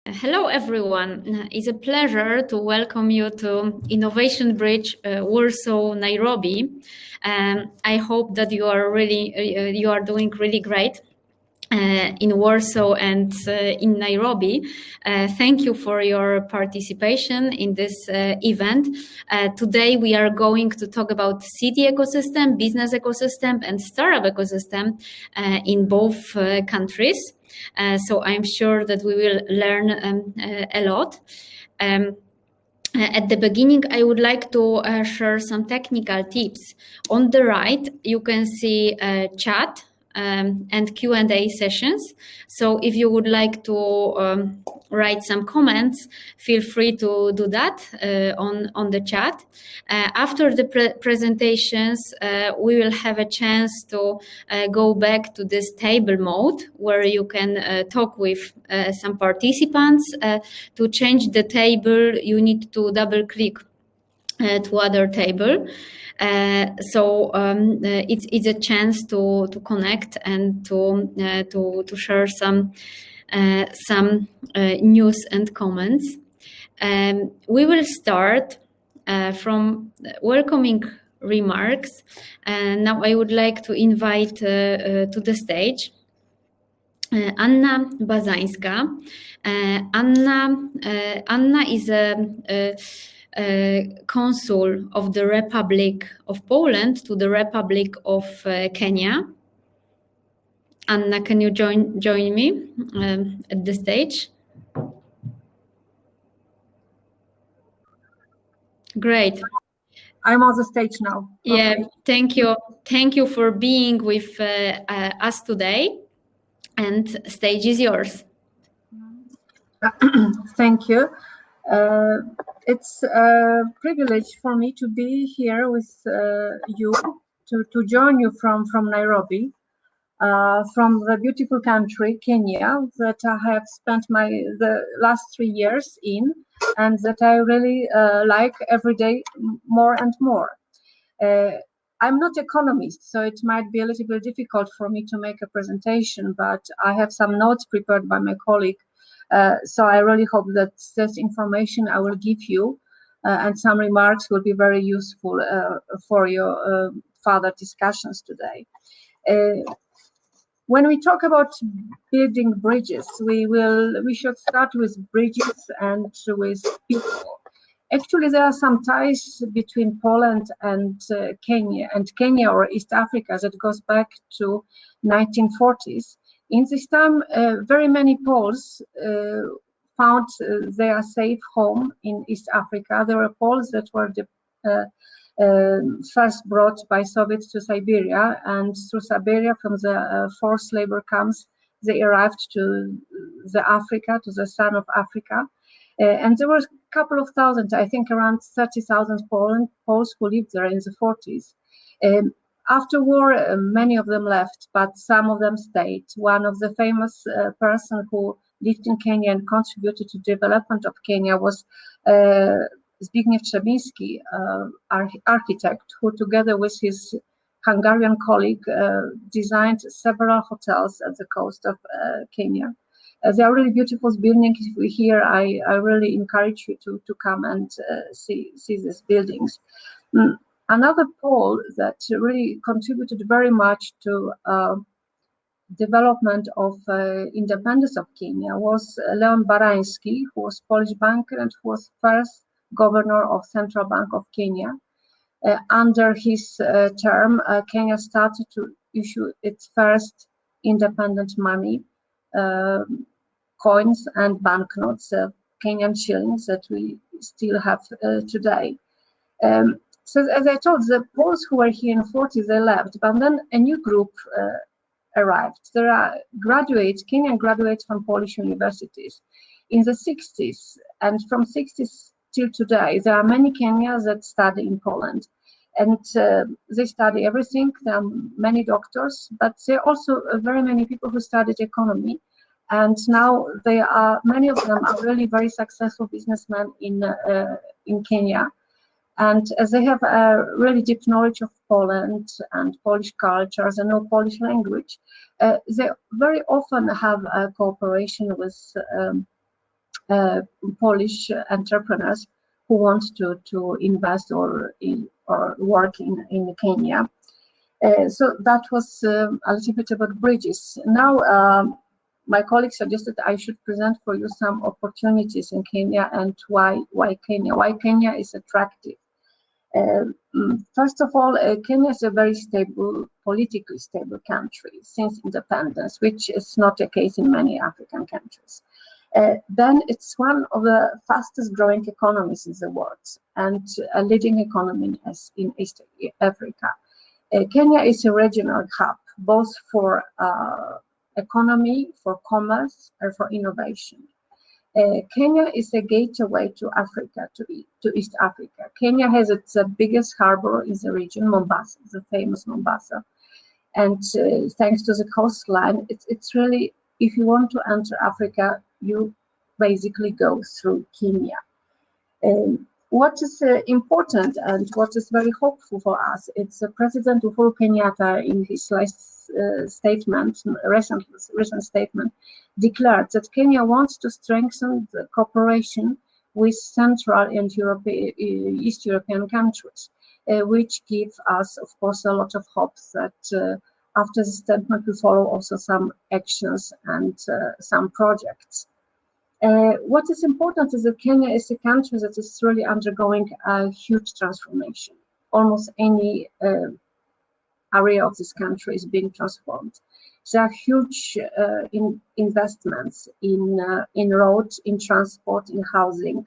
Hello, everyone. It's a pleasure to welcome you to Innovation Bridge Warsaw-Nairobi. I hope that you are doing really great in Warsaw and in Nairobi. Thank you for your participation in this event. Today we are going to talk about city ecosystem, business ecosystem, and startup ecosystem in both countries. So I'm sure that we will learn a lot. At the beginning, I would like to share some technical tips. On the right, you can see chat and Q&A sessions. So if you would like to write some comments, feel free to do that on the chat. After the presentations, we will have a chance to go back to this table mode where you can talk with some participants. To change the table, you need to double click to other table. So it's a chance to connect and to share some news and comments. We will start from welcoming remarks. Now I would like to invite to the stage Anna Bazańska. Anna is a consul of the Republic of Poland to the Republic of Kenya. Anna, can you join me at the stage? Great. I'm on the stage now. Yeah, okay. Thank you. Thank you for being with us today. And stage is yours. Thank you. It's a privilege for me to be here with you, to join you from Nairobi, from the beautiful country, Kenya, that I have spent the last 3 years in, and that I really like every day more and more. I'm not an economist, so it might be a little bit difficult for me to make a presentation, but I have some notes prepared by my colleague. So I really hope that this information I will give you and some remarks will be very useful for your further discussions today. When we talk about building bridges, we should start with bridges and with people. Actually, there are some ties between Poland and Kenya or East Africa that goes back to 1940s. In this time, very many Poles found their safe home in East Africa. There were Poles that were first brought by Soviets to Siberia, and through Siberia, from the forced labor camps, they arrived to the sun of Africa. And there were a couple of thousand, I think around 30,000 Poles who lived there in the 40s. After war, many of them left, but some of them stayed. One of the famous person who lived in Kenya and contributed to the development of Kenya was Zbigniew Trzebinski, architect, who together with his Hungarian colleague designed several hotels at the coast of Kenya. They are really beautiful buildings. If we here, I really encourage you to come and see these buildings. Another Pole that really contributed very much to development of independence of Kenya was Leon Baranski, who was Polish banker and who was first governor of Central Bank of Kenya. Under his term, Kenya started to issue its first independent money, coins and banknotes, Kenyan shillings that we still have today. So as I told, the Poles who were here in the 40s, they left, but then a new group arrived. There are Kenyan graduates from Polish universities. In the 60s, and from 60s till today, there are many Kenyans that study in Poland. And they study everything. There are many doctors, but there are also very many people who studied economy. And now many of them are really very successful businessmen in Kenya. And as they have a really deep knowledge of Poland and Polish cultures and know Polish language, they very often have a cooperation with Polish entrepreneurs who want to invest or work in Kenya. So that was a little bit about bridges. Now, my colleague suggested I should present for you some opportunities in Kenya and why Kenya. Why Kenya is attractive. First of all, Kenya is a very stable, politically stable country since independence, which is not the case in many African countries. Then it's one of the fastest growing economies in the world and a leading economy in East Africa. Kenya is a regional hub, both for economy, for commerce, and for innovation. Kenya is a gateway to Africa, to East Africa. Kenya has its biggest harbor in the region, Mombasa, the famous Mombasa. And thanks to the coastline, it's really, if you want to enter Africa, you basically go through Kenya. What is important and what is very hopeful for us, it's President Uhuru Kenyatta in his last recent statement, declared that Kenya wants to strengthen the cooperation with Central and East European countries, which give us, of course, a lot of hope that after the statement will follow also some actions and some projects. What is important is that Kenya is a country that is really undergoing a huge transformation. Almost any area of this country is being transformed. There are huge investments in roads, in transport, in housing,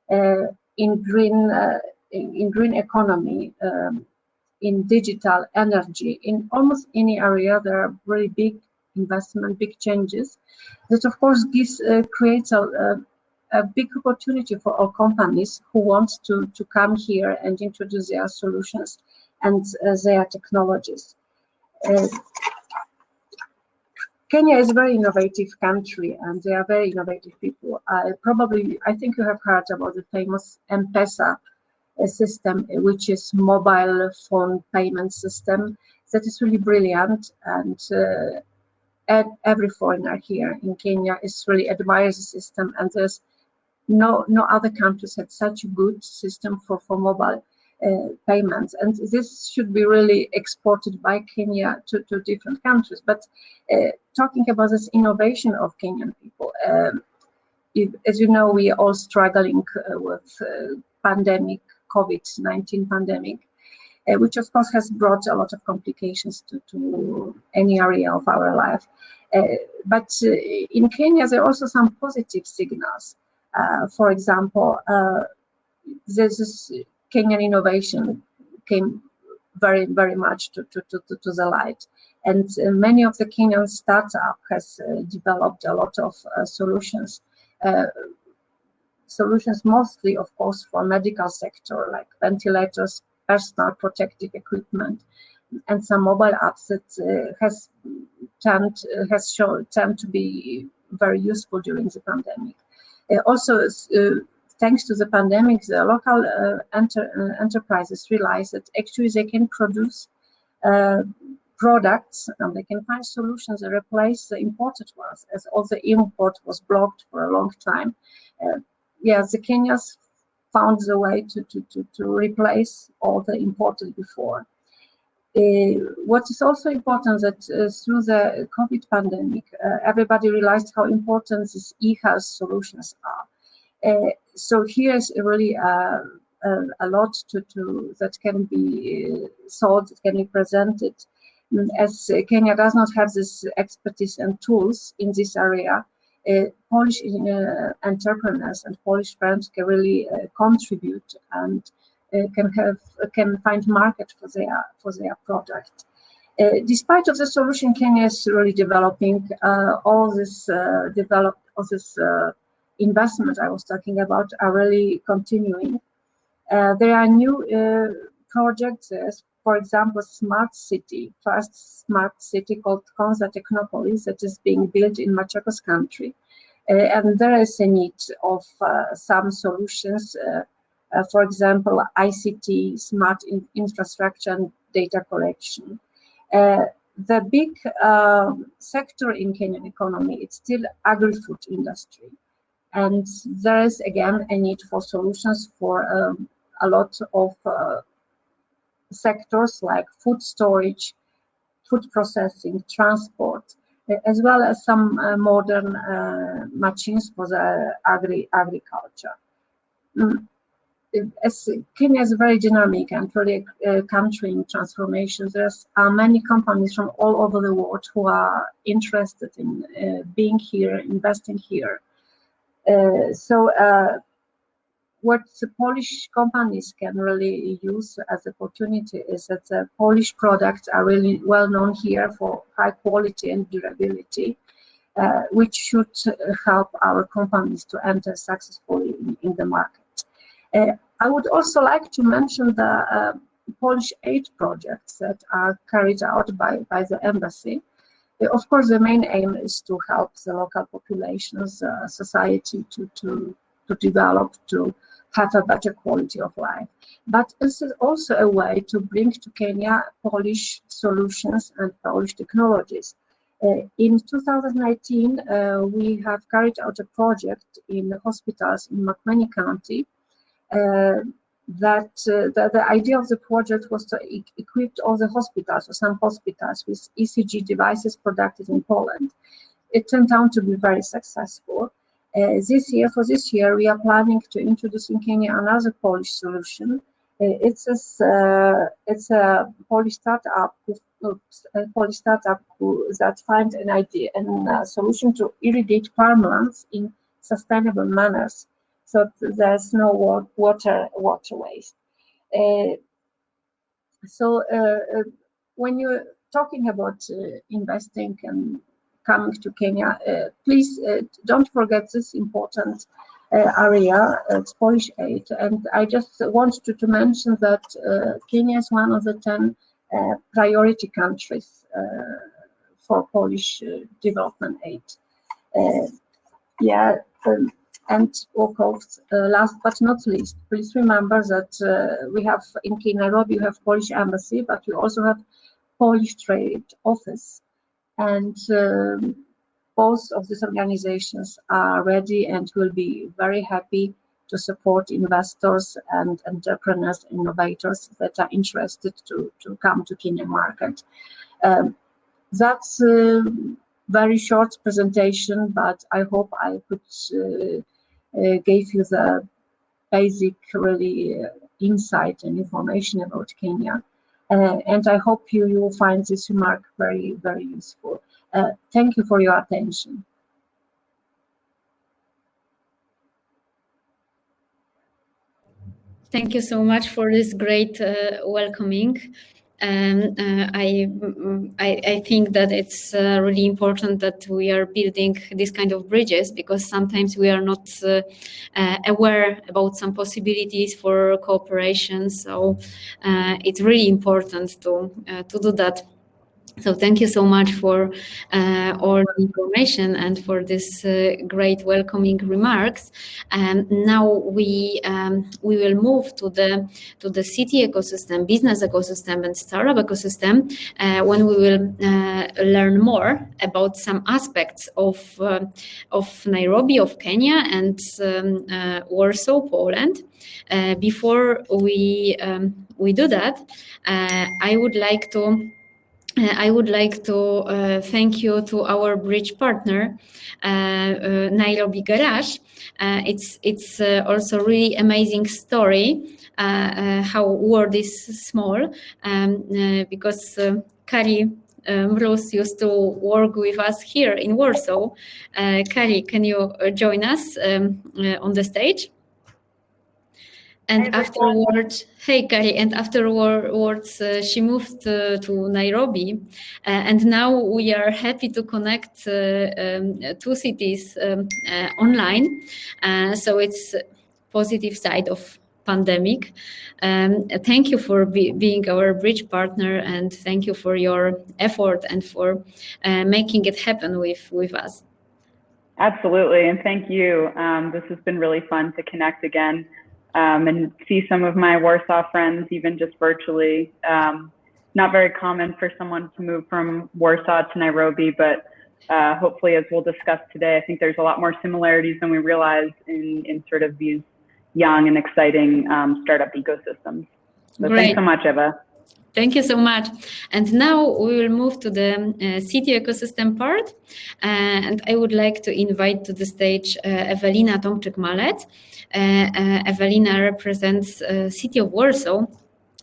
in green economy, in digital energy. In almost any area, there are really big investment, big changes. That of course creates a big opportunity for all companies who want to come here and introduce their solutions and their technologies. Kenya is a very innovative country and they are very innovative people. I think you have heard about the famous M-Pesa system, which is mobile phone payment system that is really brilliant, and every foreigner here in Kenya really admires the system, and there's no other countries have such a good system for mobile payments, and this should be really exported by Kenya to different countries. But talking about this innovation of Kenyan people, as you know, we are all struggling with pandemic, COVID-19 pandemic, which of course has brought a lot of complications to any area of our life. But in Kenya, there are also some positive signals. For example, this Kenyan innovation came very, very much to the light. And many of the Kenyan startup has developed a lot of solutions. Solutions mostly, of course, for medical sector, like ventilators, personal protective equipment, and some mobile apps that has turned to be very useful during the pandemic. Also, thanks to the pandemic, the local enterprises realized that actually they can produce products and they can find solutions that replace the imported ones, as all the import was blocked for a long time. The Kenyans found the way to replace all the imported before. What is also important that through the COVID pandemic, everybody realized how important these e-health solutions are. So here's really a lot that can be sold, that can be presented. As Kenya does not have this expertise and tools in this area, Polish entrepreneurs and Polish firms can really contribute and can find market for their product. Despite of the solution, Kenya is really developing all this investment I was talking about are really continuing. There are new projects, for example, smart city, first smart city called Konza Technopolis that is being built in Machakos country. And there is a need of some solutions, for example, ICT, smart infrastructure and data collection. The big sector in Kenyan economy, it's still agri-food industry. And there is again a need for solutions for a lot of sectors like food storage, food processing, transport, as well as some modern machines for the agriculture. As Kenya is a very dynamic and really country in transformation, there are many companies from all over the world who are interested in being here, investing here. What the Polish companies can really use as opportunity is that the Polish products are really well known here for high quality and durability, which should help our companies to enter successfully in the market. I would also like to mention the Polish aid projects that are carried out by the embassy. Of course, the main aim is to help the local populations, society to develop, to have a better quality of life. But this is also a way to bring to Kenya Polish solutions and Polish technologies. In 2019, we have carried out a project in the hospitals in Makweny County. The idea of the project was to equip all the hospitals, or some hospitals, with ECG devices produced in Poland. It turned out to be very successful. For this year, we are planning to introduce in Kenya another Polish solution. It's a Polish startup that finds an idea and a solution to irrigate farmlands in sustainable manners, so there's no water waste. When you're talking about investing and coming to Kenya, please don't forget this important area. It's Polish aid, and I just wanted to mention that Kenya is one of the 10 priority countries for Polish development aid. And of course, last but not least, please remember that we have in Nairobi, we have Polish embassy, but we also have Polish trade office. And both of these organizations are ready and will be very happy to support investors and entrepreneurs, innovators that are interested to come to Kenyan market. That's a very short presentation, but I hope I could give you the basic insight and information about Kenya. And I hope you will find this remark very, very useful. Thank you for your attention. Thank you so much for this great welcoming. I think that it's really important that we are building this kind of bridges, because sometimes we are not aware about some possibilities for cooperation. So it's really important to do that. So thank you so much for all the information and for this great welcoming remarks. Now we will move to the city ecosystem, business ecosystem, and startup ecosystem, when we will learn more about some aspects of Nairobi, of Kenya, and Warsaw, Poland. Before we do that, I would like to thank you to our bridge partner, Nairobi Garage. It's also really amazing story how world is small, because Kari Mróz used to work with us here in Warsaw. Kari, can you join us on the stage? And afterwards, hey Kari, and afterwards she moved to Nairobi, and now we are happy to connect two cities online. So it's positive side of pandemic. Thank you for being our bridge partner, and thank you for your effort and for making it happen with us. Absolutely, and thank you. This has been really fun to connect again. And see some of my Warsaw friends, even just virtually. Not very common for someone to move from Warsaw to Nairobi, but hopefully, as we'll discuss today, I think there's a lot more similarities than we realize in sort of these young and exciting startup ecosystems. So thanks so much, Eva. Thank you so much. And now we will move to the city ecosystem part. And I would like to invite to the stage Ewelina Tomczyk-Malec. Ewelina represents city of Warsaw,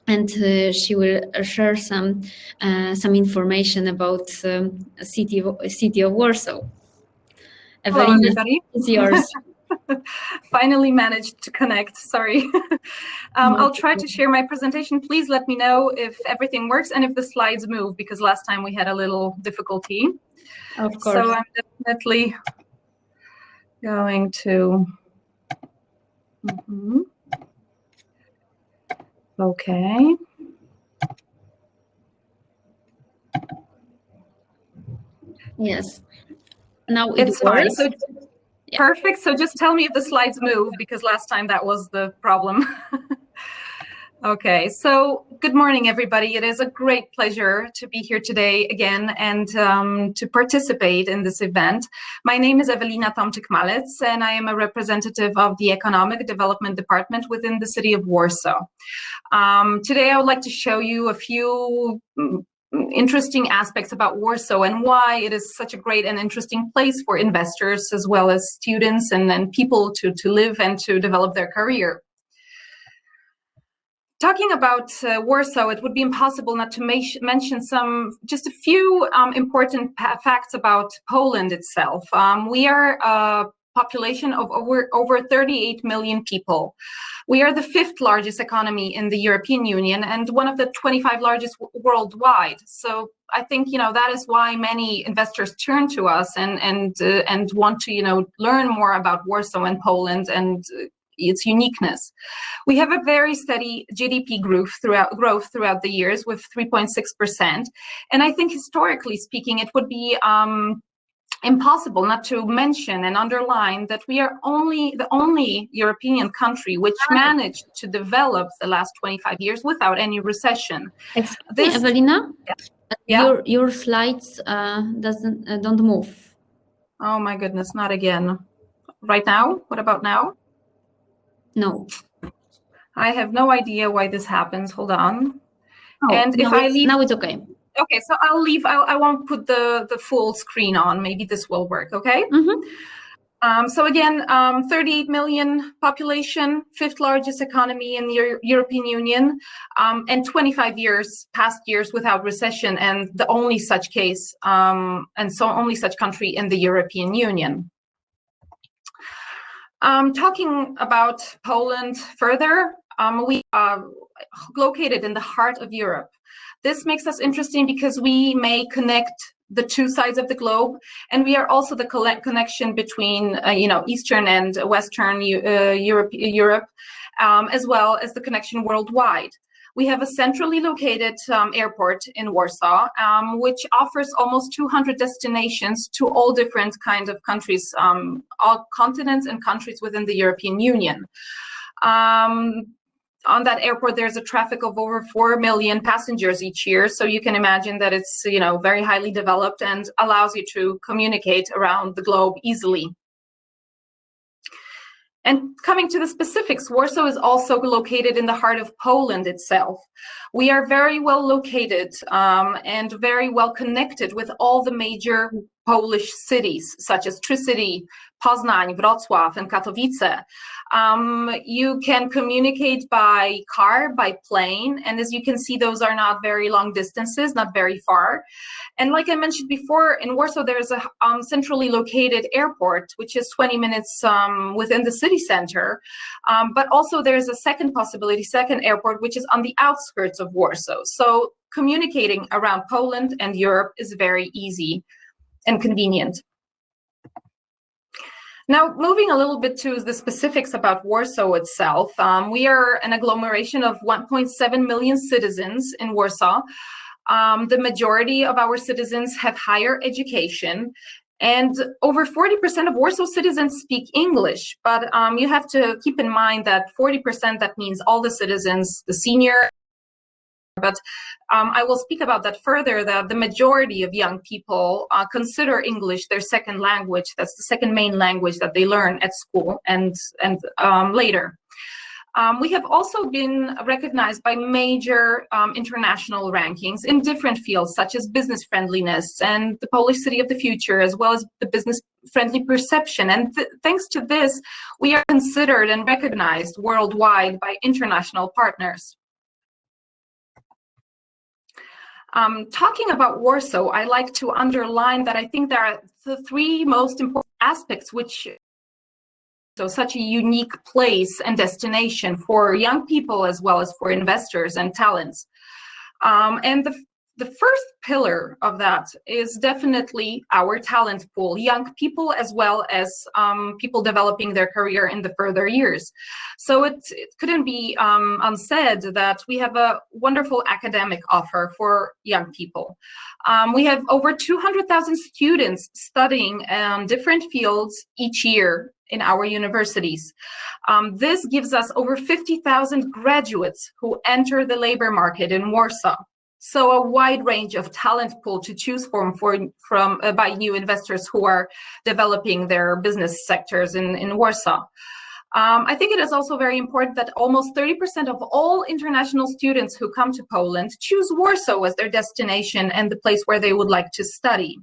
and she will share some information about city of Warsaw. Ewelina, it's yours. Finally managed to connect, sorry. I'll try to share my presentation. Please let me know if everything works and if the slides move, because last time we had a little difficulty. Of course. So I'm definitely going to... Okay. Yes. Now it works. So, yeah. Perfect. So just tell me if the slides move, because last time that was the problem. Okay, so good morning, everybody. It is a great pleasure to be here today again and to participate in this event. My name is Ewelina Tomczyk-Malec, and I am a representative of the Economic Development Department within the city of Warsaw. Today, I would like to show you a few interesting aspects about Warsaw and why it is such a great and interesting place for investors as well as students and people to live and to develop their career. Talking about Warsaw, it would be impossible not to mention just a few important facts about Poland itself. We are a population of over 38 million people. We are the 5th largest economy in the European Union and one of the 25 largest worldwide. So I think, that is why many investors turn to us and want to, learn more about Warsaw and Poland and its uniqueness. We have a very steady GDP growth throughout the years with 3.6%. And I think historically speaking, it would be impossible not to mention and underline that we are the only European country which managed to develop the last 25 years without any recession. Ewelina, yeah? your slides don't move. Oh my goodness, not again. Right now? What about now? No. I have no idea why this happens. Hold on. Oh, and if I leave... Now it's okay. Okay, so I'll leave. I won't put the full screen on. Maybe this will work, okay? So again, 38 million population, 5th largest economy in the European Union, and 25 past years without recession, and the only such case, only such country in the European Union. Talking about Poland further, we are located in the heart of Europe. This makes us interesting because we may connect the two sides of the globe, and we are also the connection between, Eastern and Western Europe, as well as the connection worldwide. We have a centrally located airport in Warsaw, which offers almost 200 destinations to all different kinds of countries, all continents and countries within the European Union. On that airport, there's a traffic of over 4 million passengers each year. So you can imagine that it's, very highly developed and allows you to communicate around the globe easily. And coming to the specifics, Warsaw is also located in the heart of Poland itself. We are very well located and very well connected with all the major Polish cities, such as Tri-City, Poznań, Wrocław, and Katowice. You can communicate by car, by plane, and as you can see, those are not very long distances, not very far. And like I mentioned before, in Warsaw, there's a centrally located airport, which is 20 minutes within the city center. But also there's a second airport, which is on the outskirts of Warsaw. So communicating around Poland and Europe is very easy and convenient. Now, moving a little bit to the specifics about Warsaw itself, we are an agglomeration of 1.7 million citizens in Warsaw. The majority of our citizens have higher education, and over 40% of Warsaw citizens speak English. But you have to keep in mind that 40%, that means all the citizens, the senior but I will speak about that further, that the majority of young people consider English their second language. That's the second main language that they learn at school and later. We have also been recognized by major international rankings in different fields, such as business friendliness and the Polish City of the Future, as well as the business friendly perception. And thanks to this, we are considered and recognized worldwide by international partners. Talking about Warsaw, I like to underline that I think there are the three most important aspects which such a unique place and destination for young people as well as for investors and talents. And the first pillar of that is definitely our talent pool, young people as well as people developing their career in the further years. So it couldn't be unsaid that we have a wonderful academic offer for young people. We have over 200,000 students studying different fields each year in our universities. This gives us over 50,000 graduates who enter the labor market in Warsaw. So a wide range of talent pool to choose from by new investors who are developing their business sectors in Warsaw. I think it is also very important that almost 30% of all international students who come to Poland choose Warsaw as their destination and the place where they would like to study.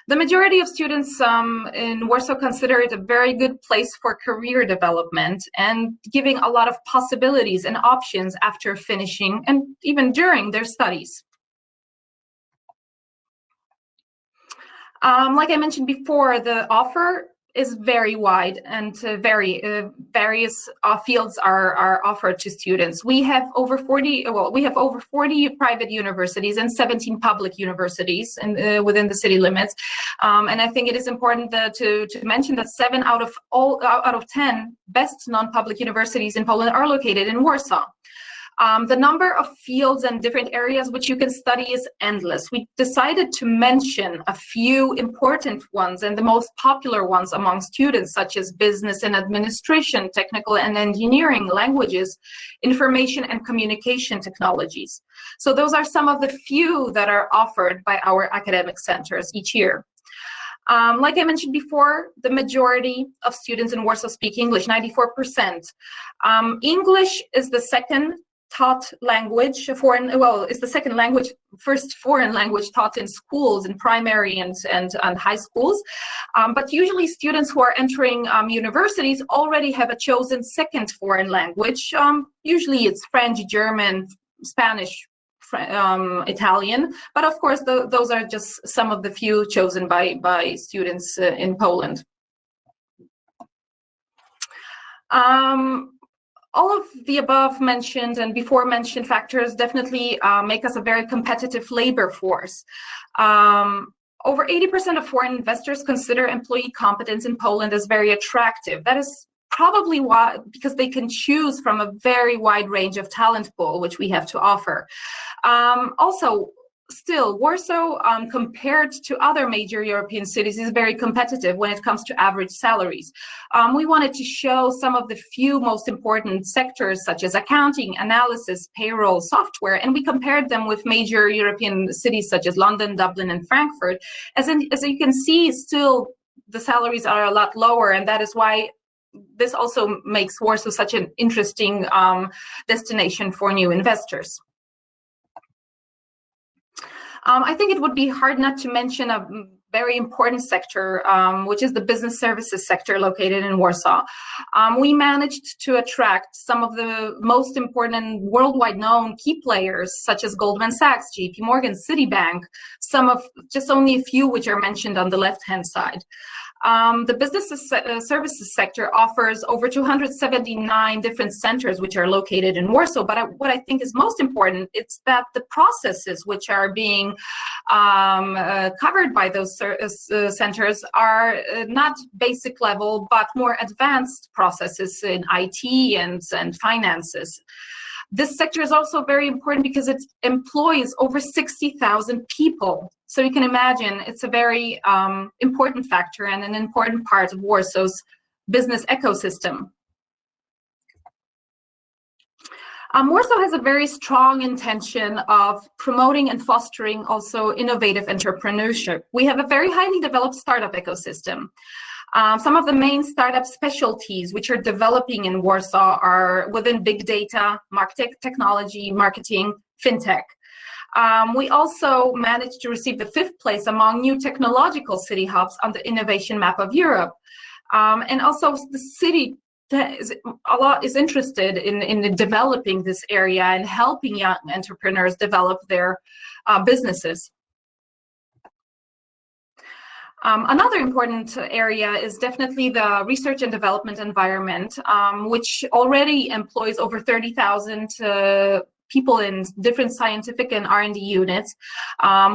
The majority of students in Warsaw consider it a very good place for career development and giving a lot of possibilities and options after finishing and even during their studies. Like I mentioned before, the offer is very wide and various fields are offered to students. We have over 40 private universities and 17 public universities within the city limits. And I think it is important to mention that 7 out of 10 best non-public universities in Poland are located in Warsaw. The number of fields and different areas which you can study is endless. We decided to mention a few important ones and the most popular ones among students, such as business and administration, technical and engineering, languages, information and communication technologies. So those are some of the few that are offered by our academic centers each year. Like I mentioned before, the majority of students in Warsaw speak English, 94%. English is the second taught language, it's the second language, first foreign language taught in schools, in primary and high schools. But usually students who are entering universities already have a chosen second foreign language. Usually it's French, German, Spanish, Italian, but of course those are just some of the few chosen by students in Poland. All of the above mentioned and before mentioned factors definitely make us a very competitive labor force. Over 80% of foreign investors consider employee competence in Poland as very attractive. That is probably why, because they can choose from a very wide range of talent pool, which we have to offer. Also, still, Warsaw, compared to other major European cities, is very competitive when it comes to average salaries. We wanted to show some of the few most important sectors, such as accounting, analysis, payroll, software, and we compared them with major European cities such as London, Dublin, and Frankfurt. As you can see, still, the salaries are a lot lower, and that is why this also makes Warsaw such an interesting destination for new investors. I think it would be hard not to mention a very important sector, which is the business services sector located in Warsaw. We managed to attract some of the most important and worldwide known key players, such as Goldman Sachs, JP Morgan, Citibank, some of just only a few which are mentioned on the left-hand side. The business services sector offers over 279 different centers which are located in Warsaw, but what I think is most important is that the processes which are being covered by those centers are not basic level, but more advanced processes in IT and finances. This sector is also very important because it employs over 60,000 people. So you can imagine it's a very important factor and an important part of Warsaw's business ecosystem. Warsaw has a very strong intention of promoting and fostering also innovative entrepreneurship. We have a very highly developed startup ecosystem. Some of the main startup specialties which are developing in Warsaw are within big data, market technology, marketing, fintech. We also managed to receive the 5th place among new technological city hubs on the innovation map of Europe. And also the city is interested in developing this area and helping young entrepreneurs develop their businesses. Another important area is definitely the research and development environment, which already employs over 30,000 people in different scientific and R&D units,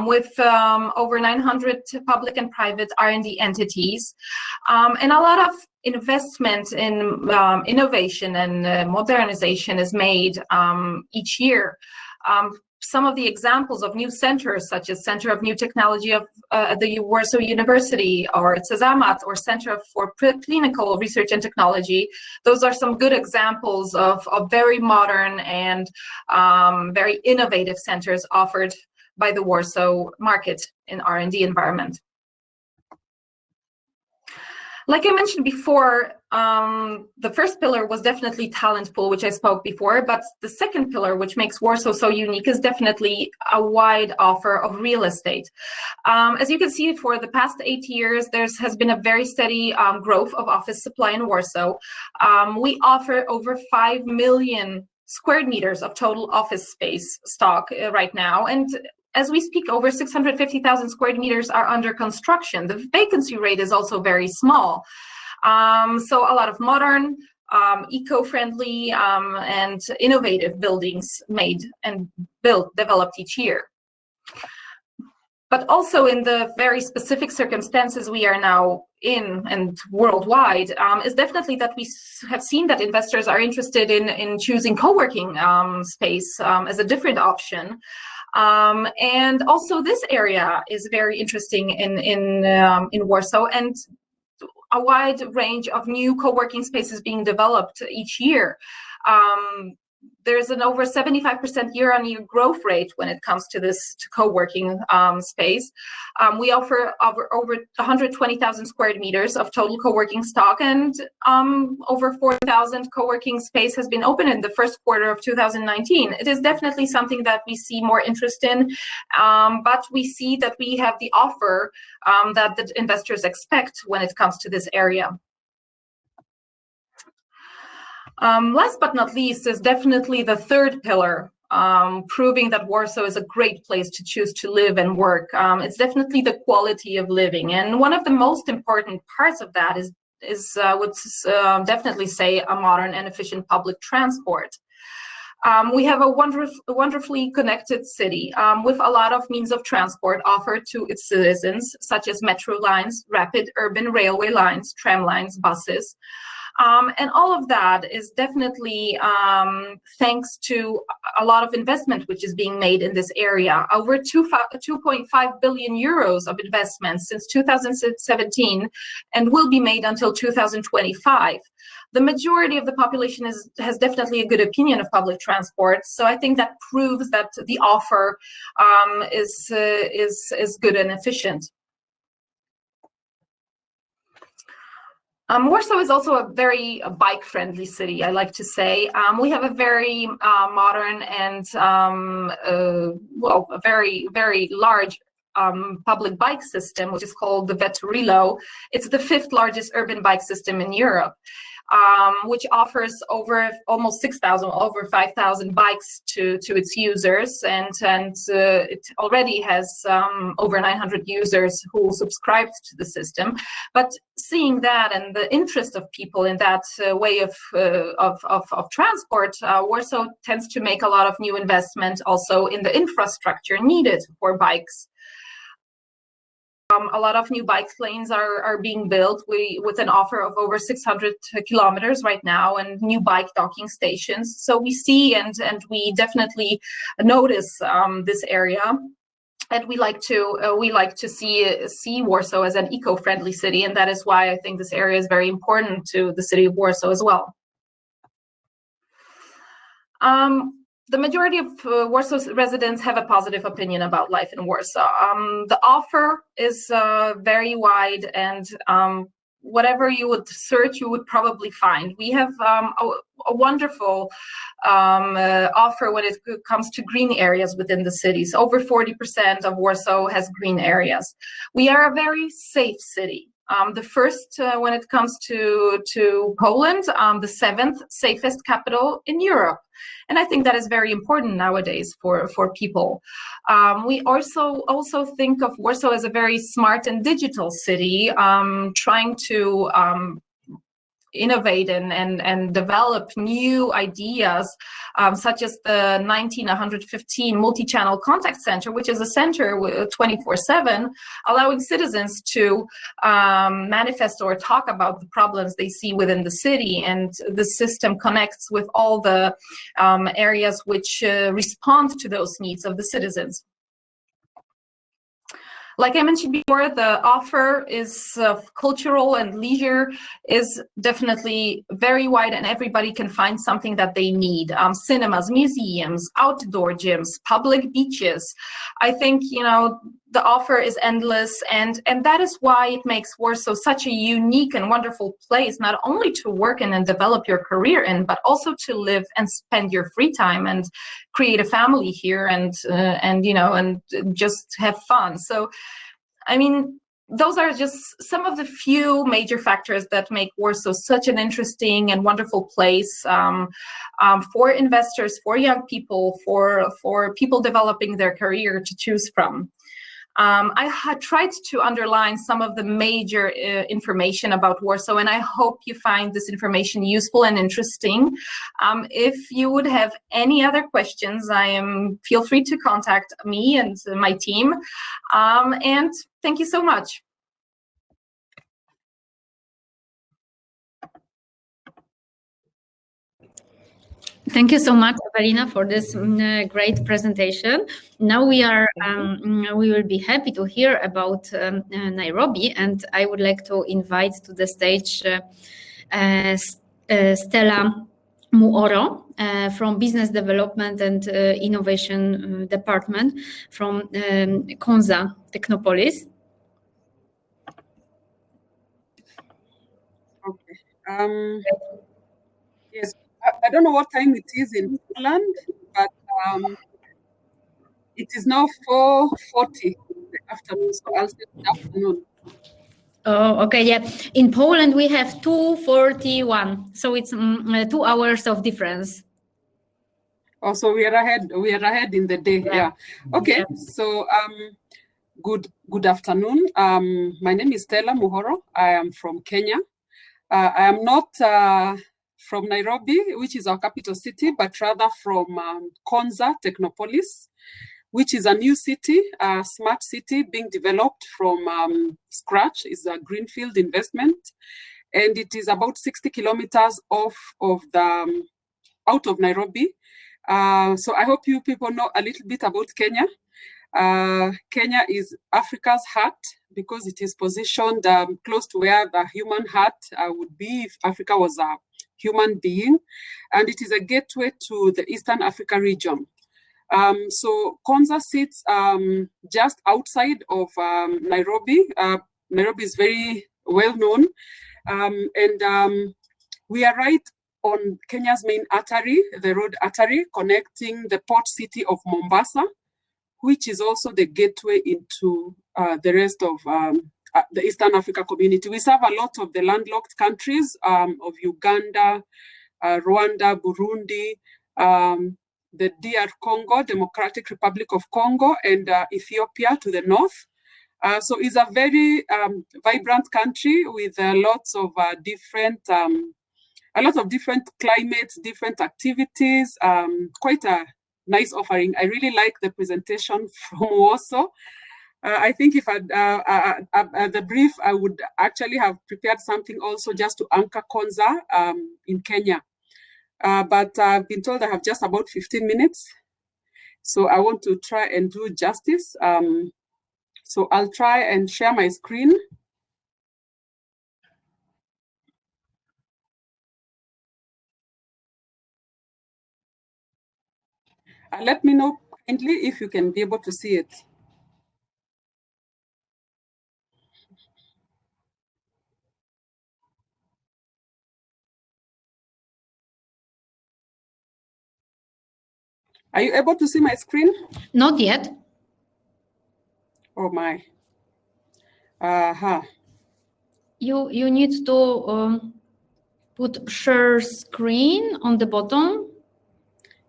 with over 900 public and private R&D entities, and a lot of investment in innovation and modernization is made each year. Some of the examples of new centers, such as Center of New Technology of the Warsaw University, or CESAMAT, or Center for Preclinical Research and Technology, those are some good examples of very modern and very innovative centers offered by the Warsaw market in R&D environment. Like I mentioned before, the first pillar was definitely talent pool, which I spoke before, but the second pillar, which makes Warsaw so unique, is definitely a wide offer of real estate. As you can see, for the past 8 years, there has been a very steady growth of office supply in Warsaw. We offer over 5 million square meters of total office space stock right now, and as we speak, over 650,000 square meters are under construction. The vacancy rate is also very small. So a lot of modern, eco-friendly, and innovative buildings made and developed each year. But also in the very specific circumstances we are now in and worldwide, is definitely that we have seen that investors are interested in choosing co-working space as a different option. And also this area is very interesting in Warsaw, and a wide range of new co-working spaces being developed each year. There's an over 75% year-on-year growth rate when it comes to this co-working space. We offer over 120,000 square meters of total co-working stock, and over 4,000 co-working space has been opened in the first quarter of 2019. It is definitely something that we see more interest in, but we see that we have the offer that the investors expect when it comes to this area. Last but not least is definitely the third pillar, proving that Warsaw is a great place to choose to live and work. It's definitely the quality of living, and one of the most important parts of that is would definitely say a modern and efficient public transport. We have a wonderfully connected city with a lot of means of transport offered to its citizens, such as metro lines, rapid urban railway lines, tram lines, buses. And all of that is definitely thanks to a lot of investment which is being made in this area. Over 2.5 billion euros of investments since 2017 and will be made until 2025. The majority of the population has definitely a good opinion of public transport, so I think that proves that the offer is good and efficient. Warsaw is also a very bike-friendly city, I like to say. We have a very modern and, well, a very, very large public bike system, which is called the Veturilo. It's the 5th largest urban bike system in Europe, which offers over almost 6,000, over 5,000 bikes to its users, and it already has over 900 users who subscribed to the system. But seeing that and the interest of people in that way of transport, Warsaw tends to make a lot of new investment also in the infrastructure needed for bikes. A lot of new bike lanes are being built with an offer of over 600 kilometers right now, and new bike docking stations. So we see and we definitely notice this area, and we like to see Warsaw as an eco-friendly city, and that is why I think this area is very important to the city of Warsaw as well. The majority of Warsaw residents have a positive opinion about life in Warsaw. The offer is very wide, and whatever you would search, you would probably find. We have a wonderful offer when it comes to green areas within the cities. Over 40% of Warsaw has green areas. We are a very safe city. The first, when it comes to Poland, the 7th safest capital in Europe. And I think that is very important nowadays for people. We also think of Warsaw as a very smart and digital city, trying to innovate and develop new ideas, such as the 19115 multi-channel contact center, which is a center 24/7, allowing citizens to manifest or talk about the problems they see within the city. And the system connects with all the areas which respond to those needs of the citizens. Like I mentioned before, the offer is cultural and leisure is definitely very wide, and everybody can find something that they need. Cinemas, museums, outdoor gyms, public beaches. I think, you know, the offer is endless, and that is why it makes Warsaw such a unique and wonderful place, not only to work in and develop your career in, but also to live and spend your free time and create a family here and you know, and just have fun. So, I mean, those are just some of the few major factors that make Warsaw such an interesting and wonderful place for investors, for young people, for people developing their career to choose from. I had tried to underline some of the major information about Warsaw, and I hope you find this information useful and interesting. If you would have any other questions, feel free to contact me and my team. And thank you so much. Thank you so much, Ewelina, for this great presentation. Now we will be happy to hear about Nairobi, and I would like to invite to the stage Stella Muhoro from Business Development and Innovation Department from Konza Technopolis. Okay. Yes. I don't know what time it is in Poland, but it is now 4:40 in the afternoon, so I'll say good afternoon. Oh, okay, yeah. In Poland, we have 2:41, so it's 2 hours of difference. Oh, so we are ahead in the day, yeah. Okay, yeah. So good afternoon. My name is Stella Muhoro. I am from Kenya. I am not from Nairobi, which is our capital city, but rather from Konza Technopolis, which is a new city, a smart city being developed from scratch. It's a greenfield investment, and it is about 60 kilometers out of Nairobi. So I hope you people know a little bit about Kenya. Kenya is Africa's heart because it is positioned close to where the human heart would be if Africa was a human being, and it is a gateway to the Eastern Africa region. So Konza sits just outside of Nairobi. Nairobi is very well known, and we are right on Kenya's main artery, the road artery connecting the port city of Mombasa, which is also the gateway into the rest of the Eastern Africa community. We serve a lot of the landlocked countries of Uganda, Rwanda, Burundi, the DR Congo, Democratic Republic of Congo, and Ethiopia to the north. So it's a very vibrant country with lots of different climates, different activities, quite a nice offering. I really like the presentation from Warsaw. I think if the brief, I would actually have prepared something also just to anchor Konza in Kenya. But I've been told I have just about 15 minutes. So I want to try and do justice. So I'll try and share my screen. Let me know kindly if you can be able to see it. Are you able to see my screen? Not yet. Oh my. You need to put share screen on the bottom.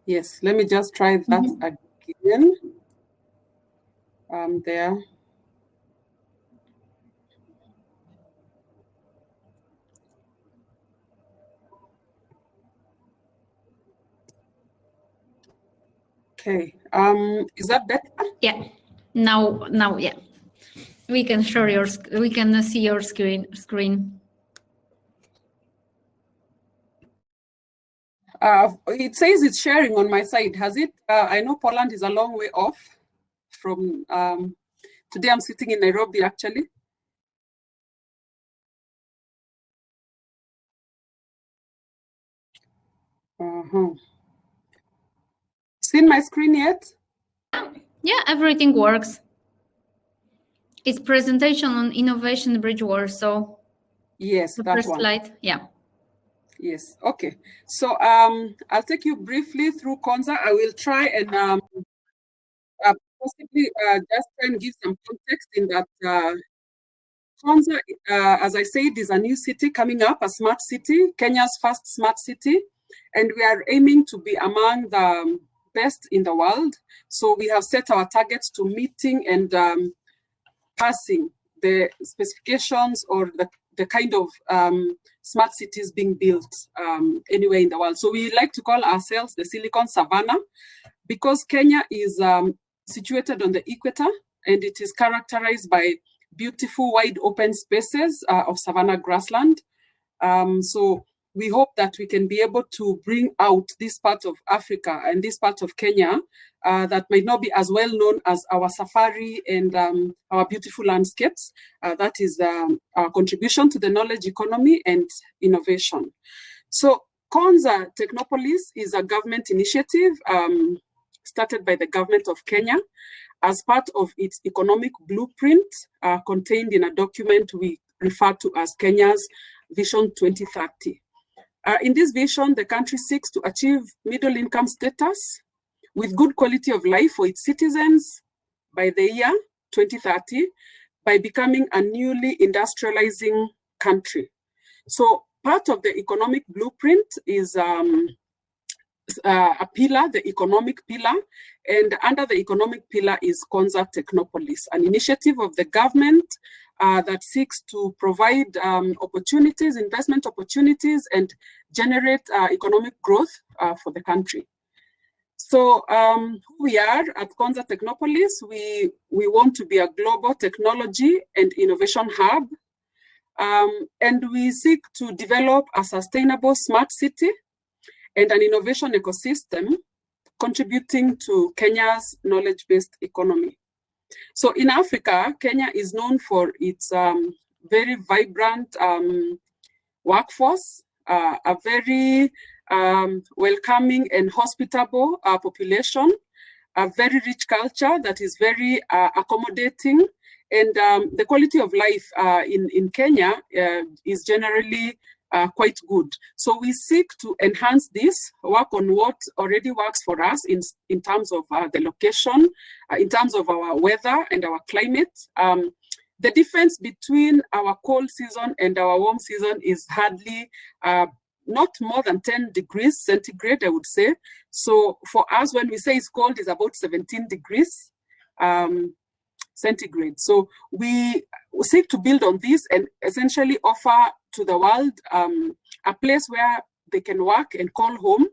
Yes, let me just try that again. There. Okay. Is that better? Yeah. Now, yeah. We can share we can see your screen. It says it's sharing on my side. Has it? I know Poland is a long way off from. Today I'm sitting in Nairobi, actually. Seen my screen yet? Yeah, everything works. It's presentation on Innovation Bridge Warsaw. Yes, the that first one. slide. Yeah. Yes. Okay. So I'll take you briefly through Konza. I will try and possibly just try and give some context in that Konza, as I said, is a new city coming up, a smart city, Kenya's first smart city, and we are aiming to be among the best in the world. So we have set our targets to meeting and passing the specifications or the kind of smart cities being built anywhere in the world. So we like to call ourselves the Silicon Savannah because Kenya is situated on the equator and it is characterized by beautiful wide open spaces of savanna grassland. So we hope that we can be able to bring out this part of Africa and this part of Kenya that might not be as well known as our safari and our beautiful landscapes. That is our contribution to the knowledge economy and innovation. So Konza Technopolis is a government initiative started by the government of Kenya as part of its economic blueprint contained in a document we refer to as Kenya's Vision 2030. In this vision, the country seeks to achieve middle income status with good quality of life for its citizens by the year 2030 by becoming a newly industrializing country. So part of the economic blueprint is a pillar, the economic pillar, and under the economic pillar is Konza Technopolis, an initiative of the government that seeks to provide opportunities, investment opportunities, and generate economic growth for the country. So who we are at Konza Technopolis, we want to be a global technology and innovation hub, and we seek to develop a sustainable smart city and an innovation ecosystem contributing to Kenya's knowledge-based economy. So in Africa, Kenya is known for its very vibrant workforce, a very welcoming and hospitable population, a very rich culture that is very accommodating, and the quality of life in Kenya is generally quite good. So we seek to enhance this, work on what already works for us in terms of the location, in terms of our weather and our climate. The difference between our cold season and our warm season is hardly not more than 10 degrees centigrade, I would say. So for us, when we say it's cold, it's about 17 degrees centigrade. So we seek to build on this and essentially offer to the world a place where they can work and call home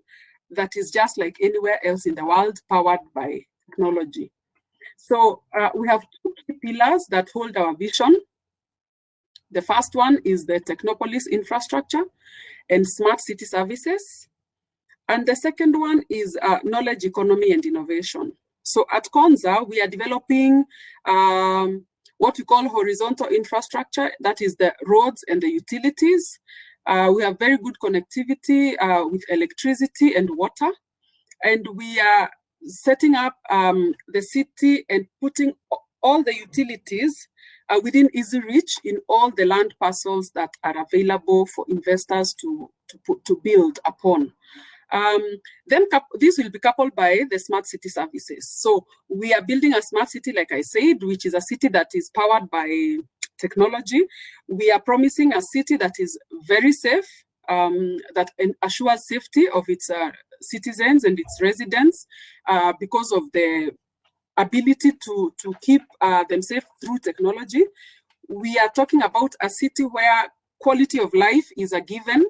that is just like anywhere else in the world, powered by technology. So we have two key pillars that hold our vision. The first one is the Technopolis infrastructure and smart city services. And the second one is knowledge economy and innovation. So at Konza, we are developing what we call horizontal infrastructure, that is the roads and the utilities. We have very good connectivity with electricity and water. And we are setting up the city and putting all the utilities within easy reach in all the land parcels that are available for investors to build upon. Then this will be coupled by the smart city services. So we are building a smart city, like I said, which is a city that is powered by technology. We are promising a city that is very safe, that assures safety of its citizens and its residents because of the ability to keep them safe through technology. We are talking about a city where quality of life is a given,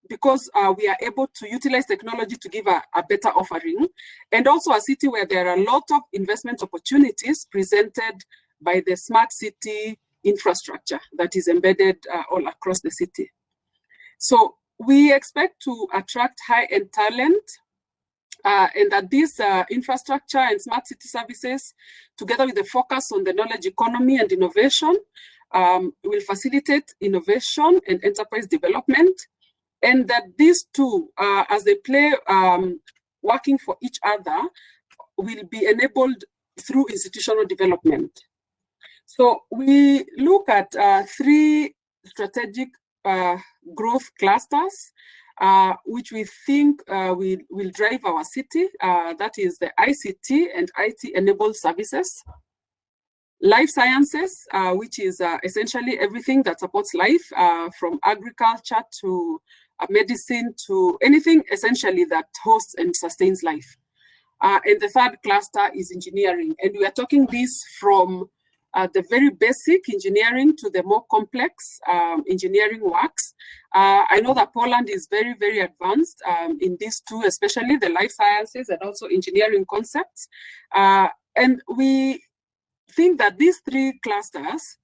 because we are able to utilize technology to give a better offering, and also a city where there are a lot of investment opportunities presented by the smart city infrastructure that is embedded all across the city. So we expect to attract high-end talent, and that this infrastructure and smart city services, together with the focus on the knowledge economy and innovation, will facilitate innovation and enterprise development, and that these two, as they play working for each other, will be enabled through institutional development. So we look at 3 strategic growth clusters, which we think will drive our city. That is the ICT and IT-enabled services. Life sciences, which is essentially everything that supports life, from agriculture to medicine to anything essentially that hosts and sustains life. And the third cluster is engineering. And we are talking this from the very basic engineering to the more complex engineering works. I know that Poland is very, very advanced in these two, especially the life sciences and also engineering concepts. And we think that these 3 clusters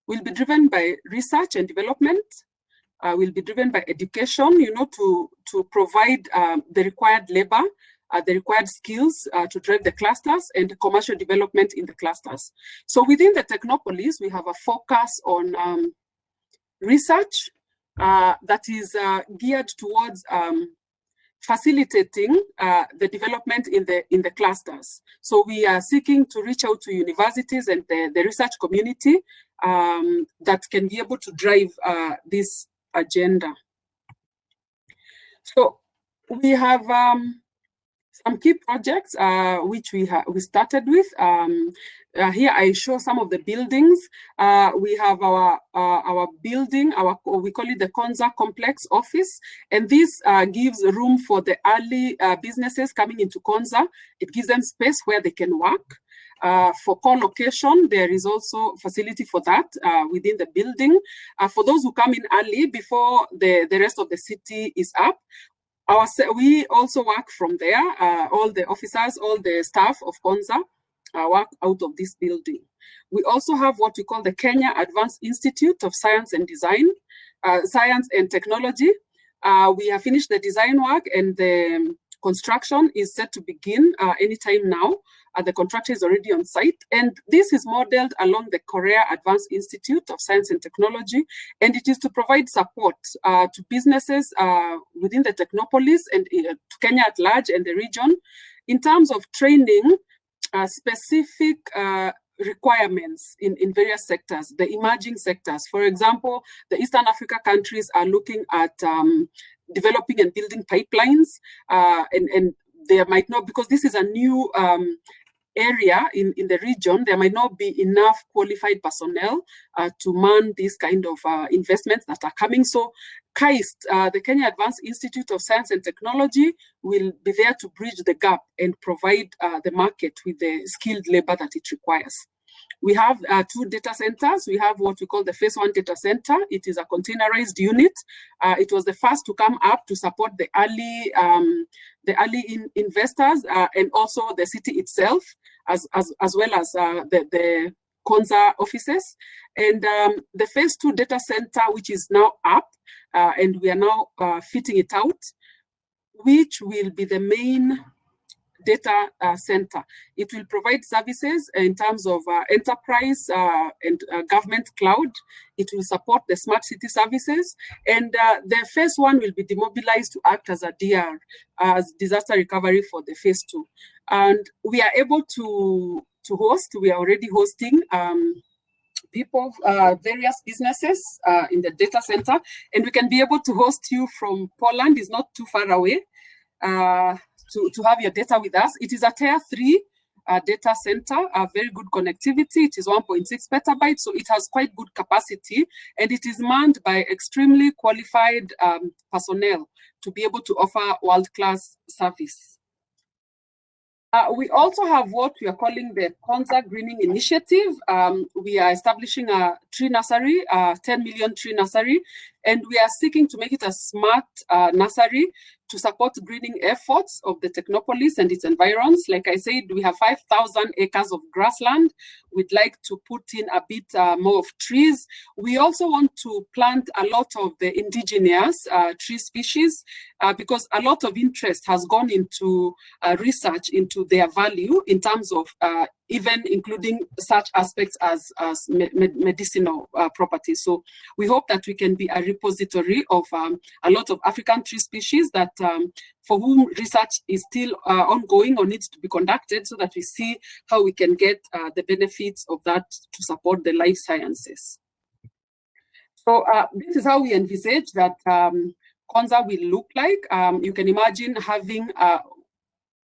will be driven by research and development, will be driven by education, to provide the required labor, the required skills to drive the clusters, and commercial development in the clusters. So within the Technopolis, we have a focus on research that is geared towards facilitating the development in the clusters. So we are seeking to reach out to universities and the research community that can be able to drive this agenda. So we have some key projects which we started with. Here I show some of the buildings. We have our building, we call it the Konza complex office, and this gives room for the early businesses coming into Konza. It gives them space where they can work. For co-location, there is also facility for that within the building. For those who come in early before the rest of the city is up, we also work from there. All the officers, all the staff of Konza work out of this building. We also have what we call the Kenya Advanced Institute of Science and Design, Science and Technology. We have finished the design work, and the construction is set to begin anytime now. The contractor is already on site, and this is modeled along the Korea Advanced Institute of Science and Technology, and it is to provide support to businesses within the Technopolis and to Kenya at large and the region in terms of training specific requirements in various sectors, the emerging sectors. For example, the Eastern Africa countries are looking at developing and building pipelines, and there might not, because this is a new area in the region, there might not be enough qualified personnel to man these kind of investments that are coming. So KAIST, the Kenya Advanced Institute of Science and Technology, will be there to bridge the gap and provide the market with the skilled labor that it requires. We have 2 data centers. We have what we call the Phase 1 data center. It is a containerized unit. It was the first to come up to support the early investors and also the city itself, as well as the Konza offices. And the Phase 2 data center, which is now up, and we are now fitting it out, which will be the main data center. It will provide services in terms of enterprise and government cloud. It will support the smart city services. And the phase 1 will be demobilized to act as a DR, as disaster recovery for the phase 2. And we are able to host, we are already hosting people, various businesses in the data center, and we can be able to host you from Poland. It's not too far away to have your data with us. It is a tier 3 data center, very good connectivity. It is 1.6 petabytes, so it has quite good capacity, and it is manned by extremely qualified personnel to be able to offer world-class service. We also have what we are calling the Konza Greening Initiative. We are establishing a tree nursery, 10 million tree nursery, and we are seeking to make it a smart nursery to support greening efforts of the Technopolis and its environs. Like I said, we have 5,000 acres of grassland. We'd like to put in a bit more of trees. We also want to plant a lot of the indigenous tree species because a lot of interest has gone into research into their value in terms of even including such aspects as medicinal properties. So we hope that we can be a repository of a lot of African tree species that for whom research is still ongoing or needs to be conducted, so that we see how we can get the benefits of that to support the life sciences. So this is how we envisage that Konza will look like. You can imagine having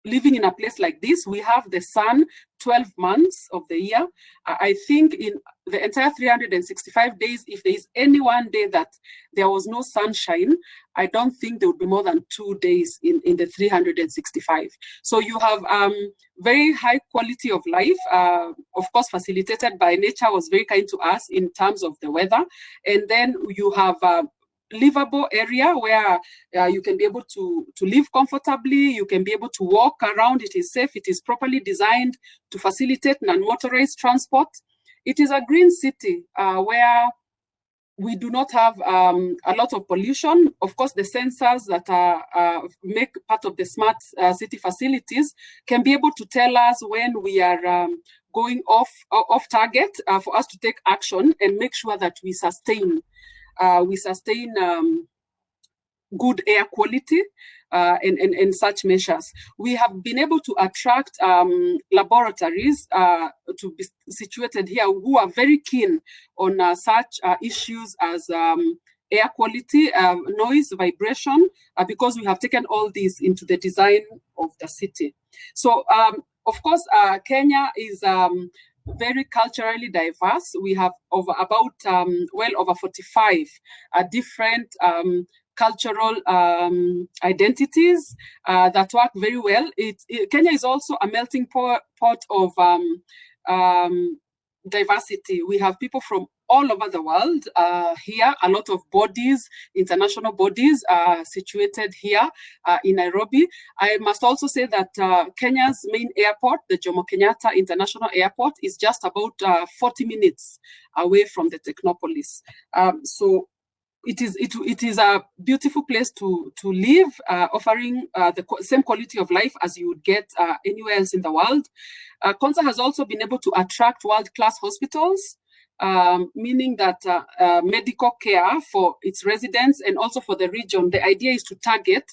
living in a place like this. We have the sun 12 months of the year. I think in the entire 365 days, if there is any one day that there was no sunshine, I don't think there would be more than 2 days in the 365. So you have very high quality of life, of course, facilitated by nature, was very kind to us in terms of the weather. And then you have livable area where you can be able to live comfortably, you can be able to walk around, it is safe, it is properly designed to facilitate non-motorized transport. It is a green city where we do not have a lot of pollution. Of course, the sensors that make part of the smart city facilities can be able to tell us when we are going off target for us to take action and make sure that we sustain good air quality and such measures. We have been able to attract laboratories to be situated here who are very keen on such issues as air quality, noise, vibration, because we have taken all these into the design of the city. So, of course, Kenya is very culturally diverse. We have well over 45 different cultural identities that work very well. Kenya is also a melting pot of diversity. We have people from all over the world here, a lot of bodies, international bodies situated here in Nairobi. I must also say that Kenya's main airport, the Jomo Kenyatta International Airport, is just about 40 minutes away from the Technopolis. So it is a beautiful place to live, offering the same quality of life as you would get anywhere else in the world. Konza has also been able to attract world-class hospitals, meaning that medical care for its residents and also for the region. The idea is to target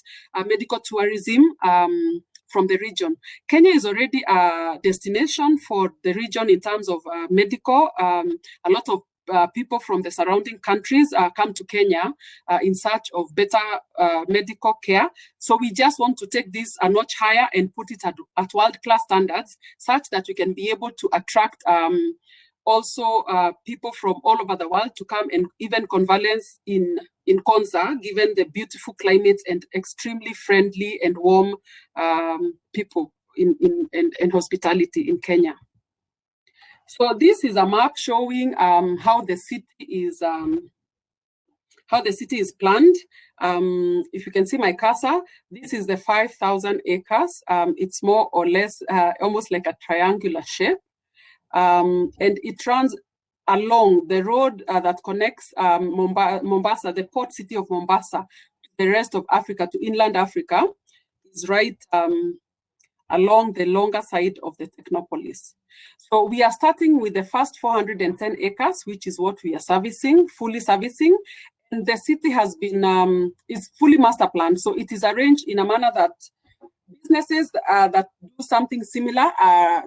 medical tourism from the region. Kenya is already a destination for the region in terms of medical. A lot of people from the surrounding countries come to Kenya in search of better medical care. So we just want to take this a notch higher and put it at world-class standards, such that we can be able to attract also people from all over the world to come and even convalesce in Konza, given the beautiful climate and extremely friendly and warm people in hospitality in Kenya. So this is a map showing how the city is planned. If you can see my cursor, this is the 5,000 acres. It's more or less almost like a triangular shape. And it runs along the road that connects Mombasa, the port city of Mombasa, to the rest of Africa, to inland Africa. It's right along the longer side of the Technopolis. So we are starting with the first 410 acres, which is what we are servicing, fully servicing. And the city has been, is fully master planned. So it is arranged in a manner that businesses that do something similar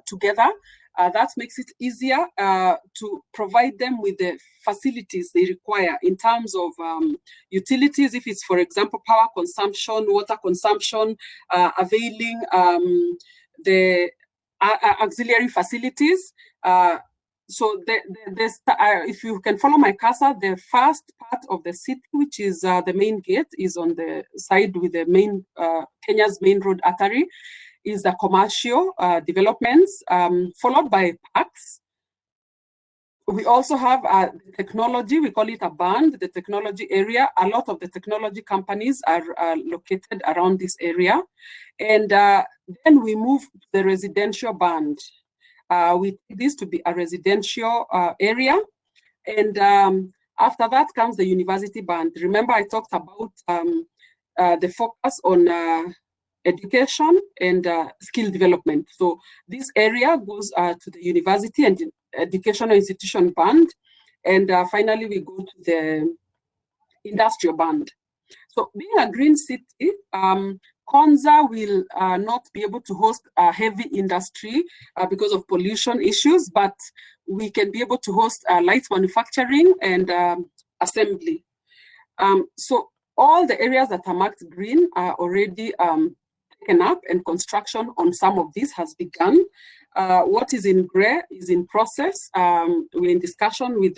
together, that makes it easier to provide them with the facilities they require in terms of utilities, if it's, for example, power consumption, water consumption, availing the auxiliary facilities. So if you can follow my cursor, the first part of the city, which is the main gate, is on the side with the main Kenya's main road artery, is the commercial developments, followed by parks. We also have technology, we call it a band, the technology area. A lot of the technology companies are located around this area. And then we move to the residential band. We take this to be a residential area. And after that comes the university band. Remember, I talked about the focus on education and skill development. So this area goes to the university and educational institution band. And finally, we go to the industrial band. So being a green city, Konza will not be able to host a heavy industry because of pollution issues, but we can be able to host light manufacturing and assembly. So all the areas that are marked green are already taken up, and construction on some of these has begun. What is in gray is in process. We're in discussion with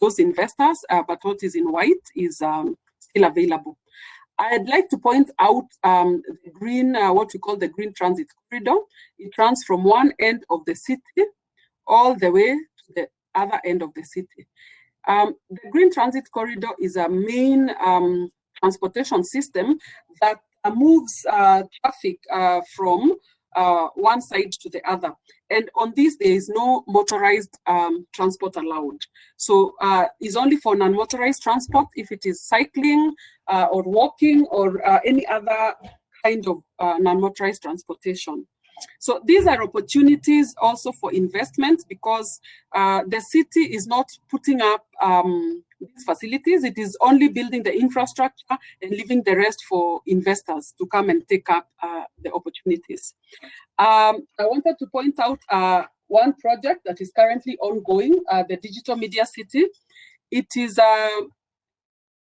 those investors, but what is in white is still available. I'd like to point out the green, what we call the green transit corridor. It runs from one end of the city all the way to the other end of the city. The green transit corridor is a main transportation system that moves traffic from one side to the other. And on this, there is no motorized transport allowed. So it's only for non-motorized transport if it is cycling or walking or any other kind of non-motorized transportation. So these are opportunities also for investment, because the city is not putting up these facilities. It is only building the infrastructure and leaving the rest for investors to come and take up the opportunities. I wanted to point out one project that is currently ongoing, the Digital Media City. It is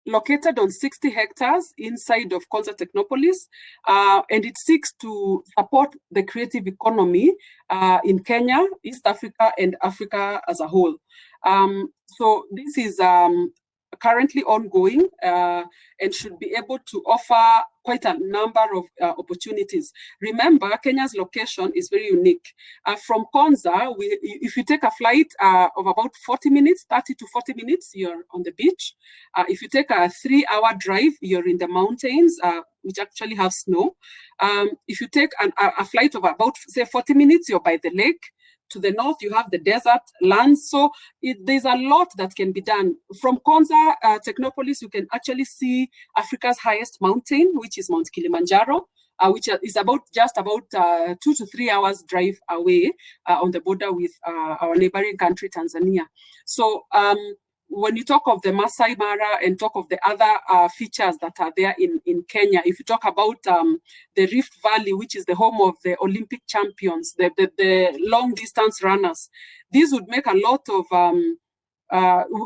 located on 60 hectares inside of Konza Technopolis, and it seeks to support the creative economy in Kenya, East Africa, and Africa as a whole. So this is currently ongoing and should be able to offer quite a number of opportunities. Remember, Kenya's location is very unique. From Konza, if you take a flight of about 40 minutes, 30 to 40 minutes, you're on the beach. If you take a 3-hour drive, you're in the mountains, which actually have snow. If you take a flight of about, say, 40 minutes, you're by the lake. To the north, you have the desert lands. So there's a lot that can be done. From Konza Technopolis, you can actually see Africa's highest mountain, which is Mount Kilimanjaro, which is just about 2 to 3 hours drive away on the border with our neighboring country, Tanzania. So when you talk of the Masai Mara and talk of the other features that are there in Kenya, if you talk about the Rift Valley, which is the home of the Olympic champions, the long distance runners, these would make a lot of,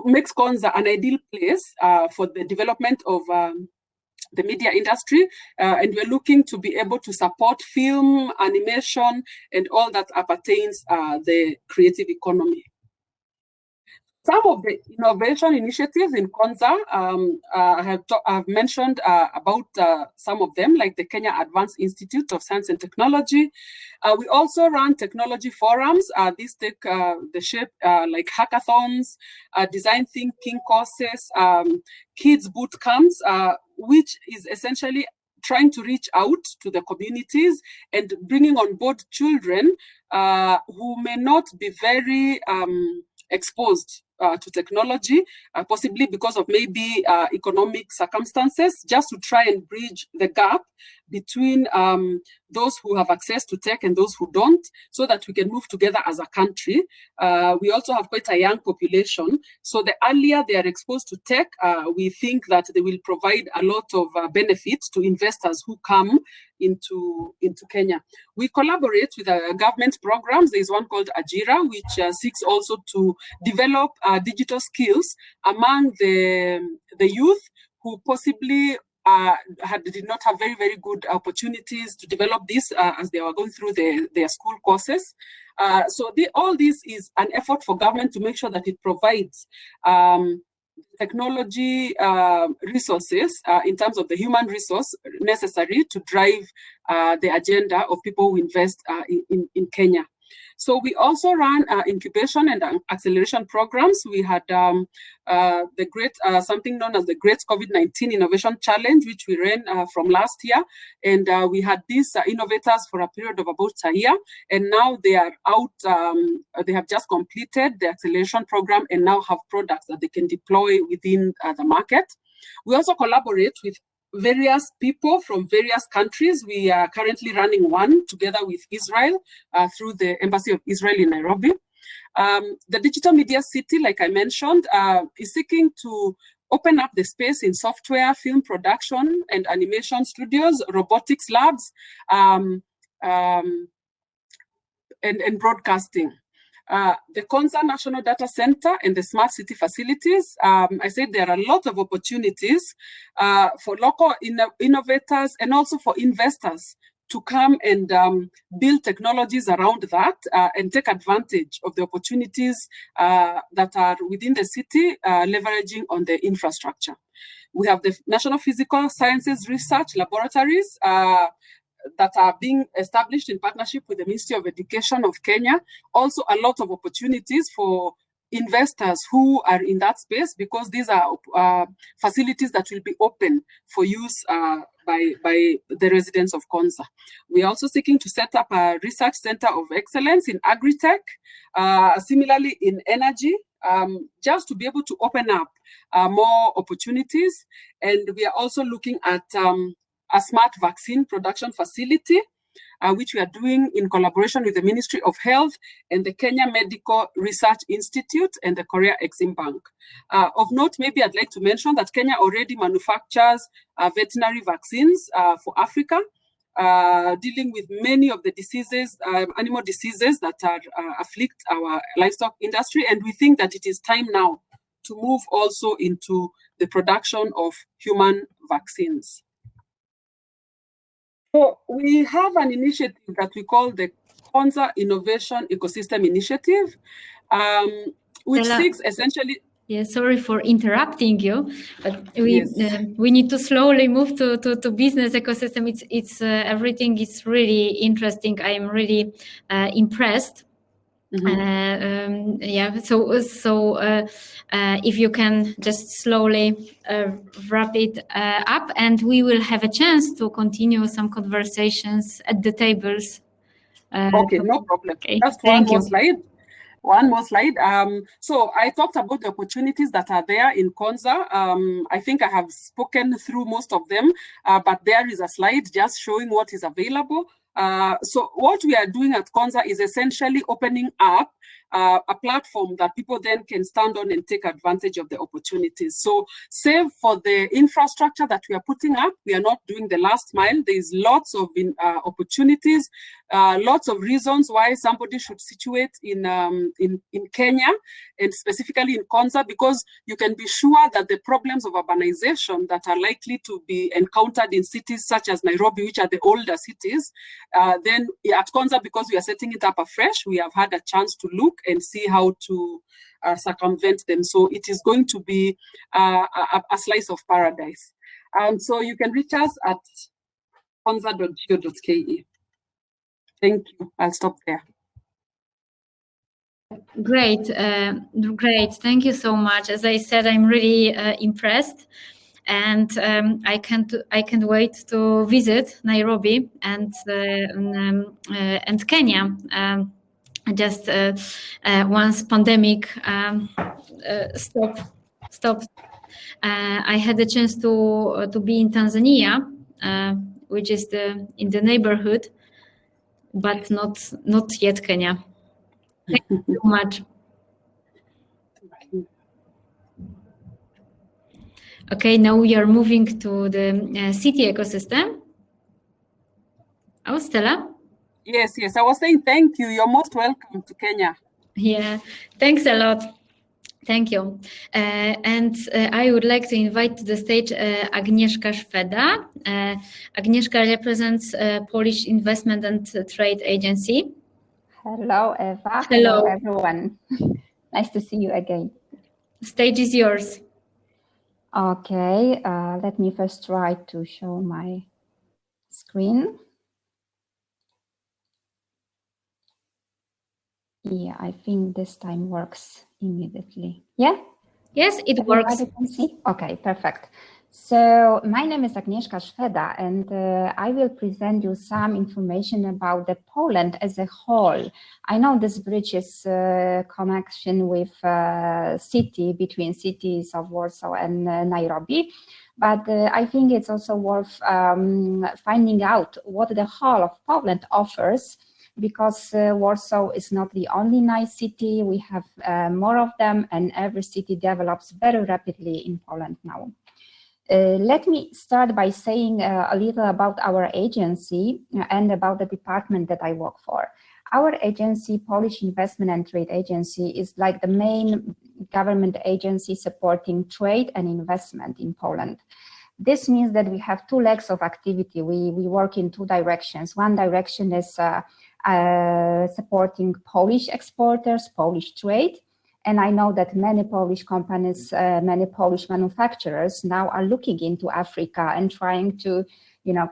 makes Konza an ideal place for the development of the media industry. And we're looking to be able to support film, animation, and all that appertains the creative economy. Some of the innovation initiatives in Konza, I've mentioned about some of them, like the Kenya Advanced Institute of Science and Technology. We also run technology forums. These take the shape like hackathons, design thinking courses, kids boot camps, which is essentially trying to reach out to the communities and bringing on board children who may not be very exposed to technology, possibly because of maybe economic circumstances, just to try and bridge the gap between those who have access to tech and those who don't, so that we can move together as a country. We also have quite a young population, so the earlier they are exposed to tech, we think that they will provide a lot of benefits to investors who come into Kenya. We collaborate with government programs. There is one called Ajira, which seeks also to develop digital skills among the youth who possibly did not have very, very good opportunities to develop this as they were going through their school courses. So all this is an effort for government to make sure that it provides technology resources in terms of the human resource necessary to drive the agenda of people who invest in Kenya. So we also run incubation and acceleration programs. We had the great something known as the Great COVID-19 Innovation Challenge, which we ran from last year, and we had these innovators for a period of about a year, and now they are out. They have just completed the acceleration program and now have products that they can deploy within the market. We also collaborate with various people from various countries. We are currently running one together with Israel through the Embassy of Israel in Nairobi. The Digital Media City, like I mentioned, is seeking to open up the space in software, film production, and animation studios, robotics labs, and broadcasting. The Konza National Data Center and the Smart City facilities, I said there are a lot of opportunities for local innovators and also for investors to come and build technologies around that and take advantage of the opportunities that are within the city, leveraging on the infrastructure. We have the National Physical Sciences Research Laboratories that are being established in partnership with the Ministry of Education of Kenya. Also a lot of opportunities for investors who are in that space, because these are facilities that will be open for use by the residents of Konza. We are also seeking to set up a research center of excellence in agri-tech, similarly in energy, just to be able to open up more opportunities. And we are also looking at a smart vaccine production facility, which we are doing in collaboration with the Ministry of Health and the Kenya Medical Research Institute and the Korea Exim Bank. Of note, maybe I'd like to mention that Kenya already manufactures veterinary vaccines for Africa, dealing with many of the diseases, animal diseases that afflict our livestock industry. And we think that it is time now to move also into the production of human vaccines. So we have an initiative that we call the Konza Innovation Ecosystem Initiative, which Stella, seeks essentially... Yeah, sorry for interrupting you, but we need to slowly move to business ecosystem. It's everything is really interesting. I am really impressed. Mm-hmm. Yeah, so if you can just slowly wrap it up, and we will have a chance to continue some conversations at the tables. Okay, no problem. Okay, just one more slide. One more slide. So I talked about the opportunities that are there in Konza. I think I have spoken through most of them, but there is a slide just showing what is available. So what we are doing at Konza is essentially opening up a platform that people then can stand on and take advantage of the opportunities. So save for the infrastructure that we are putting up, we are not doing the last mile. There is lots of opportunities, lots of reasons why somebody should situate in Kenya, and specifically in Konza, because you can be sure that the problems of urbanization that are likely to be encountered in cities such as Nairobi, which are the older cities, then at Konza, because we are setting it up afresh, we have had a chance to look and see how to circumvent them. So it is going to be a slice of paradise. So you can reach us at konza.go.ke. Thank you. I'll stop there. Great, great. Thank you so much. As I said, I'm really impressed, and I can't wait to visit Nairobi and Kenya. just once pandemic stopped. I had the chance to be in Tanzania, which is in the neighborhood, but not yet Kenya. Thank you so much. Okay, now we are moving to the city ecosystem. Oh, Stella? Yes, I was saying thank you. You're most welcome to Kenya. Yeah, thanks a lot. Thank you. And I would like to invite to the stage Agnieszka Szweda. Agnieszka represents Polish Investment and Trade Agency. Hello, Eva. Hello, everyone. Nice to see you again. The stage is yours. Okay, let me first try to show my screen. Yeah, I think this time works immediately. Yeah? Yes, it works. Can see? Okay, perfect. So my name is Agnieszka Szweda, and I will present you some information about the Poland as a whole. I know this bridge is connection with city between cities of Warsaw and Nairobi, but I think it's also worth finding out what the whole of Poland offers, because Warsaw is not the only nice city. We have more of them, and every city develops very rapidly in Poland now. Let me start by saying a little about our agency and about the department that I work for. Our agency, Polish Investment and Trade Agency, is like the main government agency supporting trade and investment in Poland. This means that we have two legs of activity. We work in two directions. One direction is supporting Polish exporters, Polish trade. And I know that many Polish companies, many Polish manufacturers now are looking into Africa and trying to,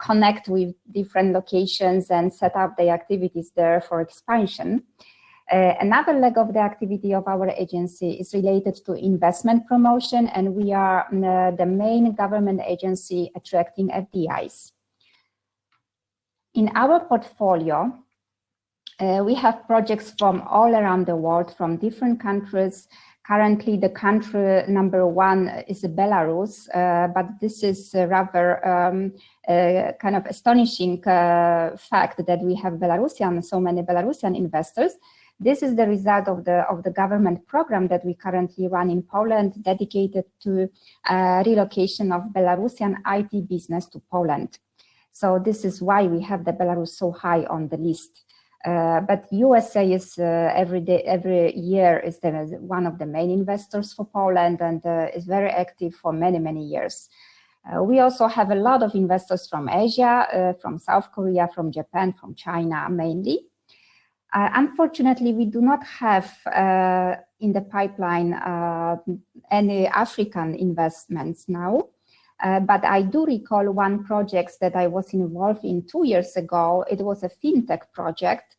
connect with different locations and set up their activities there for expansion. Another leg of the activity of our agency is related to investment promotion, and we are the main government agency attracting FDIs. In our portfolio, we have projects from all around the world, from different countries. Currently, the country number one is Belarus, but this is rather kind of astonishing fact that we have so many Belarusian investors. This is the result of the government program that we currently run in Poland, dedicated to relocation of Belarusian IT business to Poland. So this is why we have the Belarus so high on the list. But USA is every year is one of the main investors for Poland, and is very active for many years. We also have a lot of investors from Asia, from South Korea, from Japan, from China mainly. Unfortunately, we do not have in the pipeline any African investments now. But I do recall one project that I was involved in 2 years ago. It was a fintech project.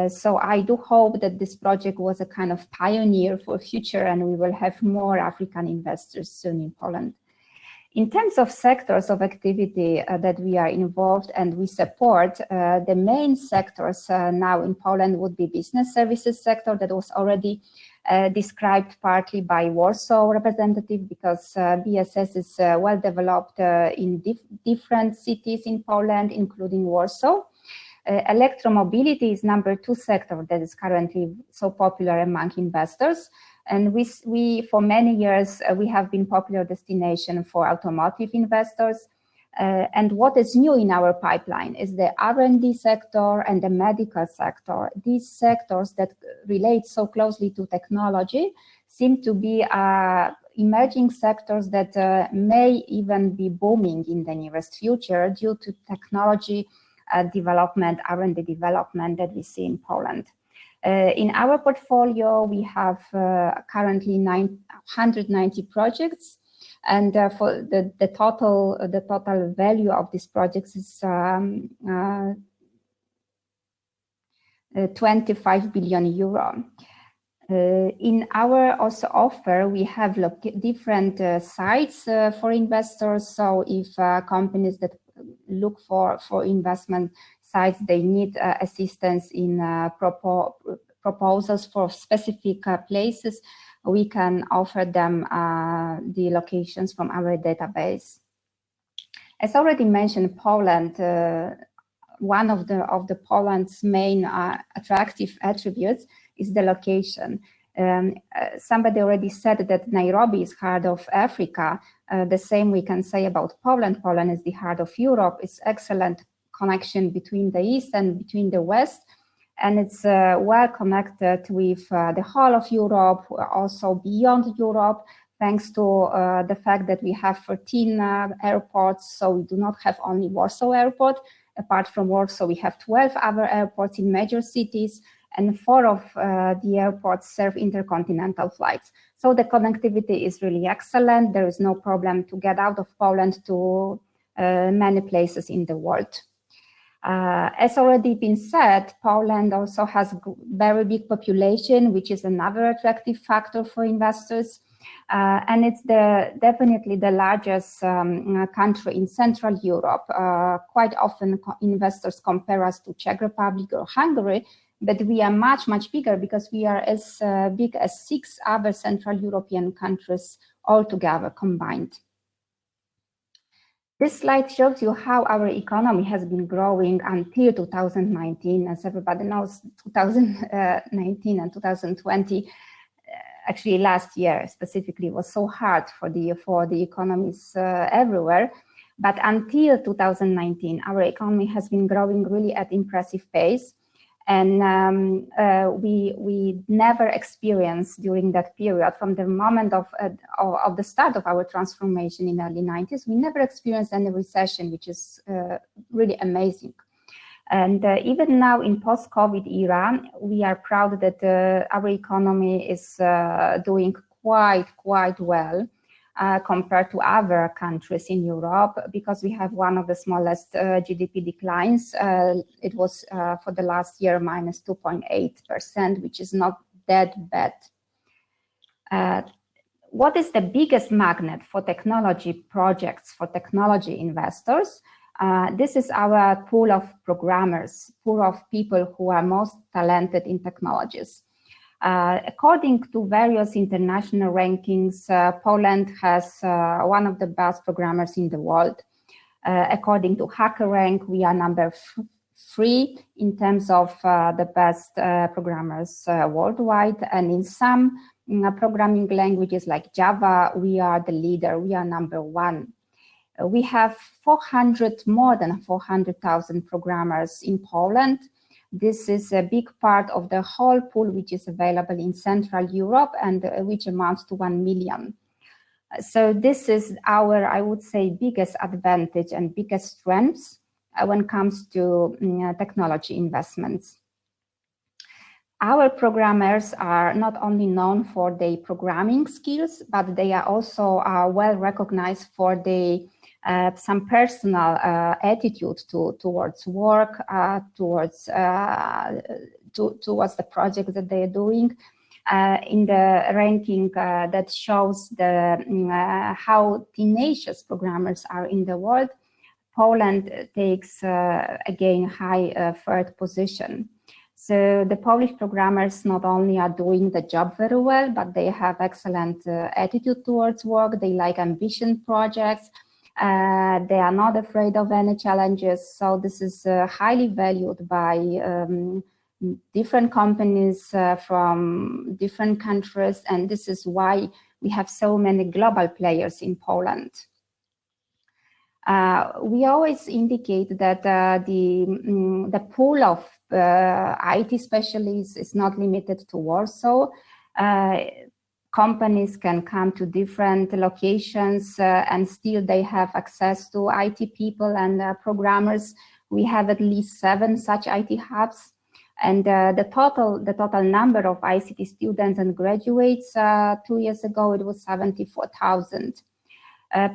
So I do hope that this project was a kind of pioneer for future, and we will have more African investors soon in Poland. In terms of sectors of activity that we are involved and we support, the main sectors now in Poland would be business services sector that was already described partly by Warsaw representative, because BSS is well developed in different cities in Poland, including Warsaw. Electromobility is number 2 sector that is currently so popular among investors. And we for many years, we have been popular destination for automotive investors. And what is new in our pipeline is the R&D sector and the medical sector. These sectors that relate so closely to technology seem to be emerging sectors that may even be booming in the nearest future due to technology development, R&D development that we see in Poland. In our portfolio, we have currently 190 projects. And for the total value of these projects is 25 billion euro. In our also offer, we have different sites for investors. So if companies that look for investment sites, they need assistance in proposals for specific places, we can offer them the locations from our database. As already mentioned, Poland, one of the Poland's main attractive attributes is the location. Somebody already said that Nairobi is heart of Africa. The same we can say about Poland. Poland is the heart of Europe. It's excellent connection between the East and between the West. And it's well connected with the whole of Europe, also beyond Europe, thanks to the fact that we have 14 airports. So we do not have only Warsaw Airport. Apart from Warsaw, we have 12 other airports in major cities, and 4 of the airports serve intercontinental flights. So the connectivity is really excellent. There is no problem to get out of Poland to many places in the world. As already been said, Poland also has very big population, which is another attractive factor for investors. And it's definitely the largest country in Central Europe. Quite often investors compare us to Czech Republic or Hungary, but we are much, much bigger because we are as big as 6 other Central European countries altogether combined. This slide shows you how our economy has been growing until 2019. As everybody knows, 2019 and 2020, actually last year specifically, was so hard for the economies everywhere. But until 2019, our economy has been growing really at impressive pace. And we never experienced during that period, from the moment of the start of our transformation in the early 90s, we never experienced any recession, which is really amazing. And even now in post-COVID era, we are proud that our economy is doing quite well compared to other countries in Europe, because we have one of the smallest GDP declines. It was for the last year minus 2.8%, which is not that bad. What is the biggest magnet for technology projects, for technology investors? This is our pool of programmers, pool of people who are most talented in technologies. According to various international rankings, Poland has one of the best programmers in the world. According to HackerRank, we are number 3 in terms of the best programmers worldwide. And in some programming languages like Java, we are the leader, we are number 1. We have more than 400,000 programmers in Poland. This is a big part of the whole pool which is available in Central Europe and which amounts to 1 million. So this is our, I would say, biggest advantage and biggest strengths when it comes to technology investments. Our programmers are not only known for their programming skills, but they are also well recognized for some personal attitude towards work, towards the project that they are doing. In the ranking that shows how tenacious programmers are in the world, Poland takes again high 3rd position. So the Polish programmers not only are doing the job very well, but they have excellent attitude towards work. They like ambition projects. They are not afraid of any challenges. So this is highly valued by different companies from different countries. And this is why we have so many global players in Poland. We always indicate that the pool of IT specialists is not limited to Warsaw. Companies can come to different locations and still they have access to IT people and programmers. We have at least 7 such IT hubs. And the total number of ICT students and graduates 2 years ago, it was 74,000.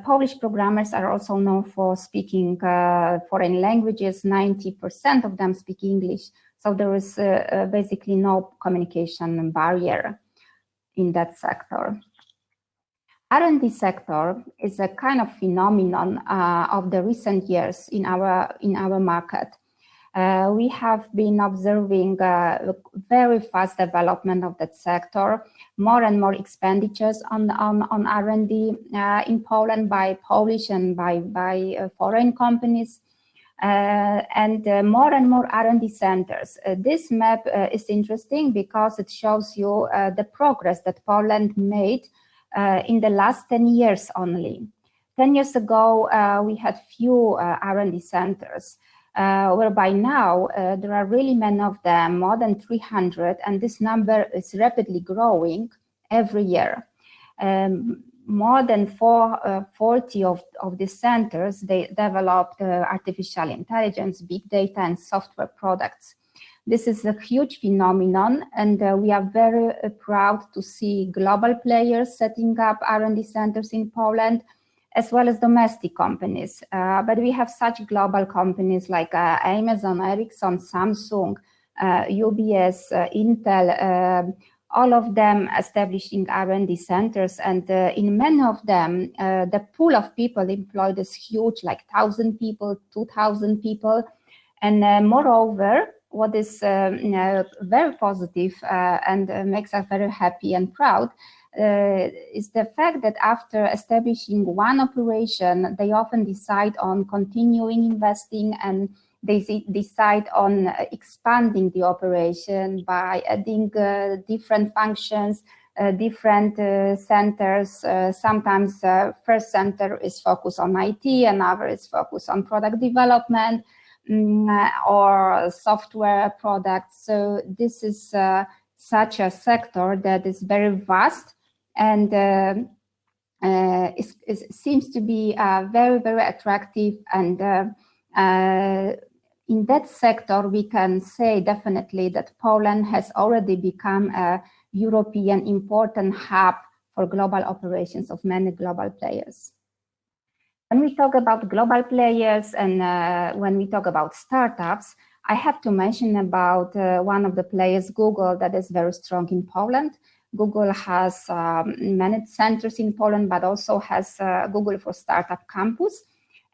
Polish programmers are also known for speaking foreign languages. 90% of them speak English. So there is basically no communication barrier in that sector. R&D sector is a kind of phenomenon of the recent years in our market. We have been observing very fast development of that sector, more and more expenditures on R&D in Poland by Polish and by foreign companies, and more R&D centers. This map is interesting because it shows you the progress that Poland made in the last 10 years only. 10 years ago, we had few R&D centers, whereby now there are really many of them, more than 300, and this number is rapidly growing every year. More than 40 of these centers, they developed artificial intelligence, big data, and software products. This is a huge phenomenon, and we are very proud to see global players setting up R&D centers in Poland, as well as domestic companies. But we have such global companies like Amazon, Ericsson, Samsung, UBS, Intel, all of them establishing R&D centers, and in many of them, the pool of people employed is huge, like 1,000 people, 2,000 people. And moreover, what is very positive and makes us very happy and proud is the fact that after establishing one operation, they often decide on continuing investing, and they decide on expanding the operation by adding different functions, different centers. Sometimes first center is focused on IT, another is focused on product development or software products. So this is such a sector that is very vast, and it seems to be very, very attractive. And in that sector, we can say definitely that Poland has already become a European important hub for global operations of many global players. When we talk about global players and when we talk about startups, I have to mention about one of the players, Google, that is very strong in Poland. Google has many centers in Poland, but also has Google for Startup Campus.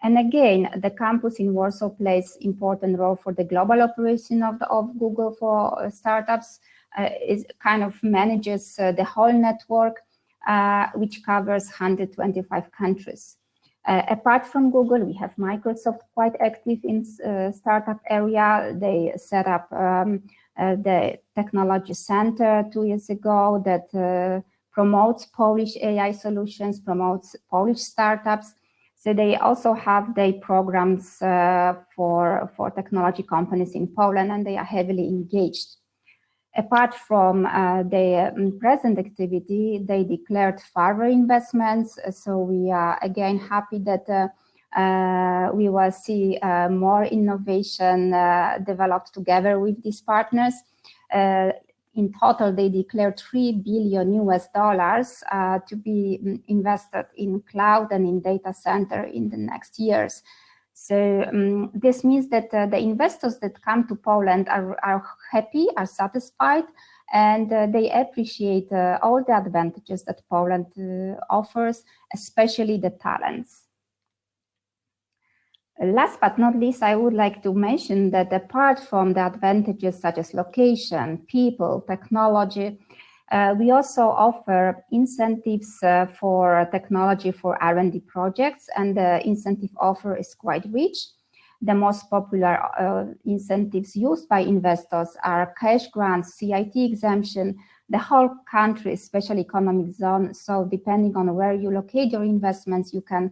And again, the campus in Warsaw plays important role for the global operation of Google for startups. It kind of manages the whole network, which covers 125 countries. Apart from Google, we have Microsoft quite active in startup area. They set up the technology center 2 years ago that promotes Polish AI solutions, promotes Polish startups. So they also have their programs for technology companies in Poland, and they are heavily engaged. Apart from their present activity, they declared further investments. So we are again happy that we will see more innovation developed together with these partners. In total, they declared $3 billion to be invested in cloud and in data center in the next years. So this means that the investors that come to Poland are happy, are satisfied, and they appreciate all the advantages that Poland offers, especially the talents. Last but not least, I would like to mention that apart from the advantages such as location, people, technology, we also offer incentives for technology for R&D projects, and the incentive offer is quite rich. The most popular incentives used by investors are cash grants, CIT exemption, the whole country, special economic zone. So depending on where you locate your investments, you can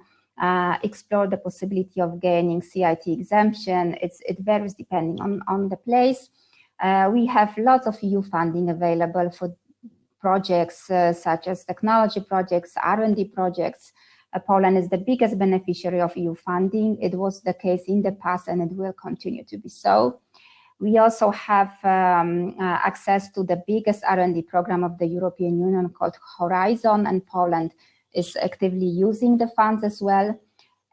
explore the possibility of gaining CIT exemption. It varies depending on the place. We have lots of EU funding available for projects such as technology projects, R&D projects. Poland is the biggest beneficiary of EU funding. It was the case in the past, and it will continue to be so. We also have access to the biggest R&D program of the European Union called Horizon, and Poland is actively using the funds as well.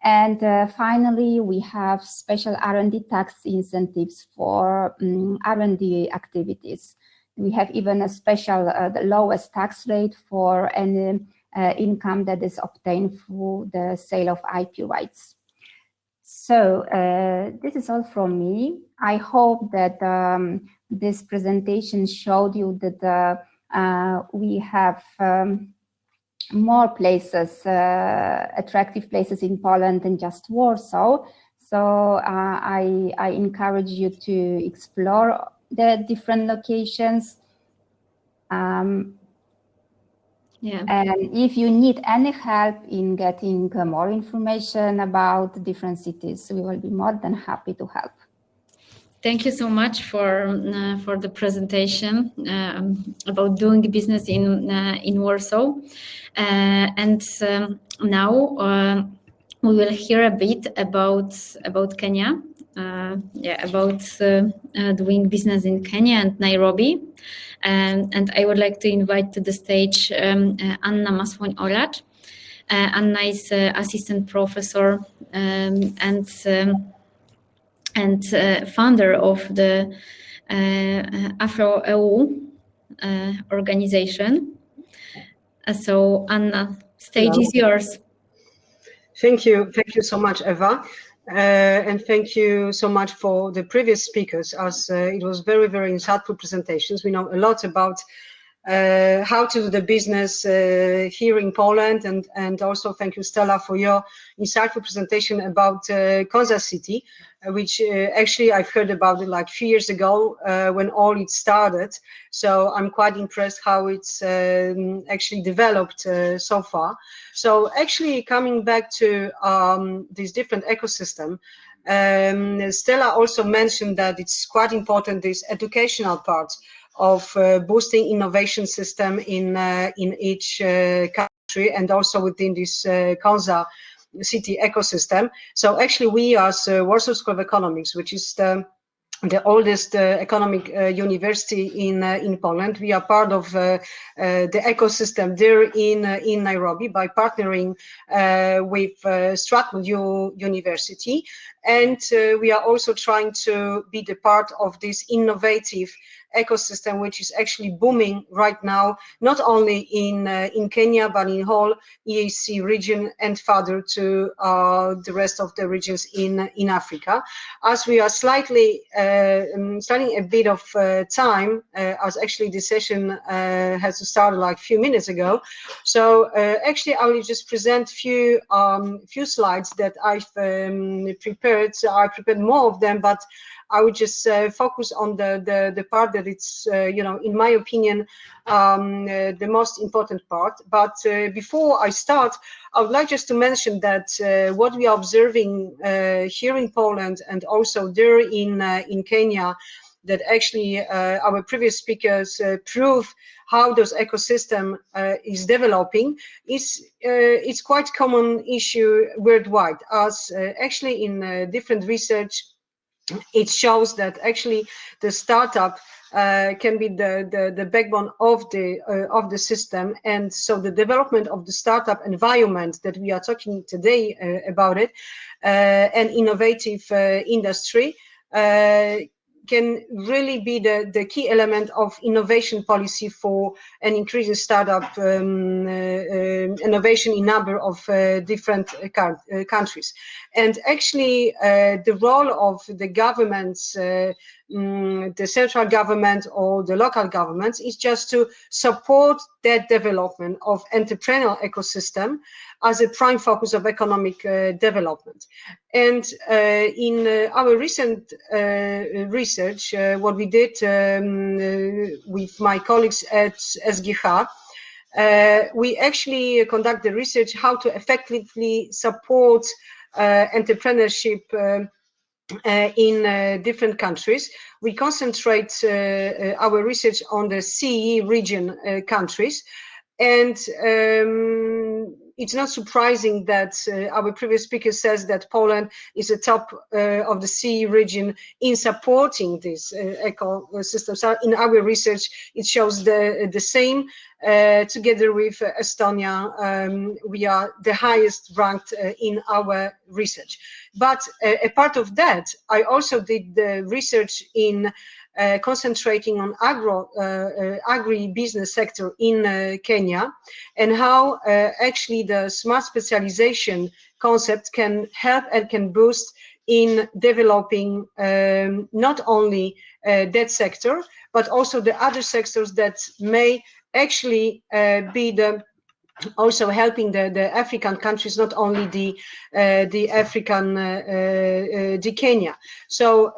And finally, we have special R&D tax incentives for R&D activities. We have even a special, the lowest tax rate for any income that is obtained through the sale of IP rights. So this is all from me. I hope that this presentation showed you that we have more places, attractive places in Poland than just Warsaw. So I encourage you to explore the different locations. And if you need any help in getting more information about different cities, we will be more than happy to help. Thank you so much for the presentation about doing business in Warsaw. And now we will hear a bit about Kenya. About doing business in Kenya and Nairobi. And I would like to invite to the stage Anna Masłoń-Oracz. Anna is assistant professor and founder of the AFROEU organization. So Anna, stage is yours. Thank you so much, Eva. And thank you so much for the previous speakers, as it was very, very insightful presentations. We know a lot about how to do the business here in Poland, and also thank you, Stella, for your insightful presentation about Konza city, which actually I've heard about it like a few years ago when all it started. So I'm quite impressed how it's actually developed so far. So actually coming back to this different ecosystem, Stella also mentioned that it's quite important, this educational part of boosting innovation system in each country and also within this Konza city ecosystem. So actually we as Warsaw School of Economics, which is the oldest economic university in Poland, we are part of the ecosystem there in Nairobi by partnering with Strathmore University, and we are also trying to be the part of this innovative ecosystem, which is actually booming right now, not only in Kenya, but in whole EAC region and further to the rest of the regions in Africa. As we are slightly starting a bit of time, as actually the session has started like a few minutes ago. So actually I will just present few slides that I've prepared. So I prepared more of them, but I would just focus on the part that it's, in my opinion, the most important part. But before I start, I would like just to mention that what we are observing here in Poland and also there in Kenya, that actually our previous speakers prove how those ecosystem is developing, it's quite common issue worldwide, as actually in different research it shows that actually the startup can be the backbone of the system, and so the development of the startup environment that we are talking today about it, and innovative industry can really be the key element of innovation policy for an increasing startup innovation in number of different countries. And actually the role of the governments, the central government or the local governments, is just to support that development of entrepreneurial ecosystem as a prime focus of economic development. And in our recent research, what we did with my colleagues at SGH, we actually conduct the research how to effectively support entrepreneurship in different countries. We concentrate our research on the CE region countries, and it's not surprising that our previous speaker says that Poland is the top of the CE region in supporting this ecosystem. So in our research, it shows the same. Together with Estonia, we are the highest ranked in our research. But a part of that, I also did the research in concentrating on agri-business sector in Kenya, and how actually the smart specialization concept can help and can boost in developing not only that sector, but also the other sectors that may actually be also helping the African countries, not only the Kenya. So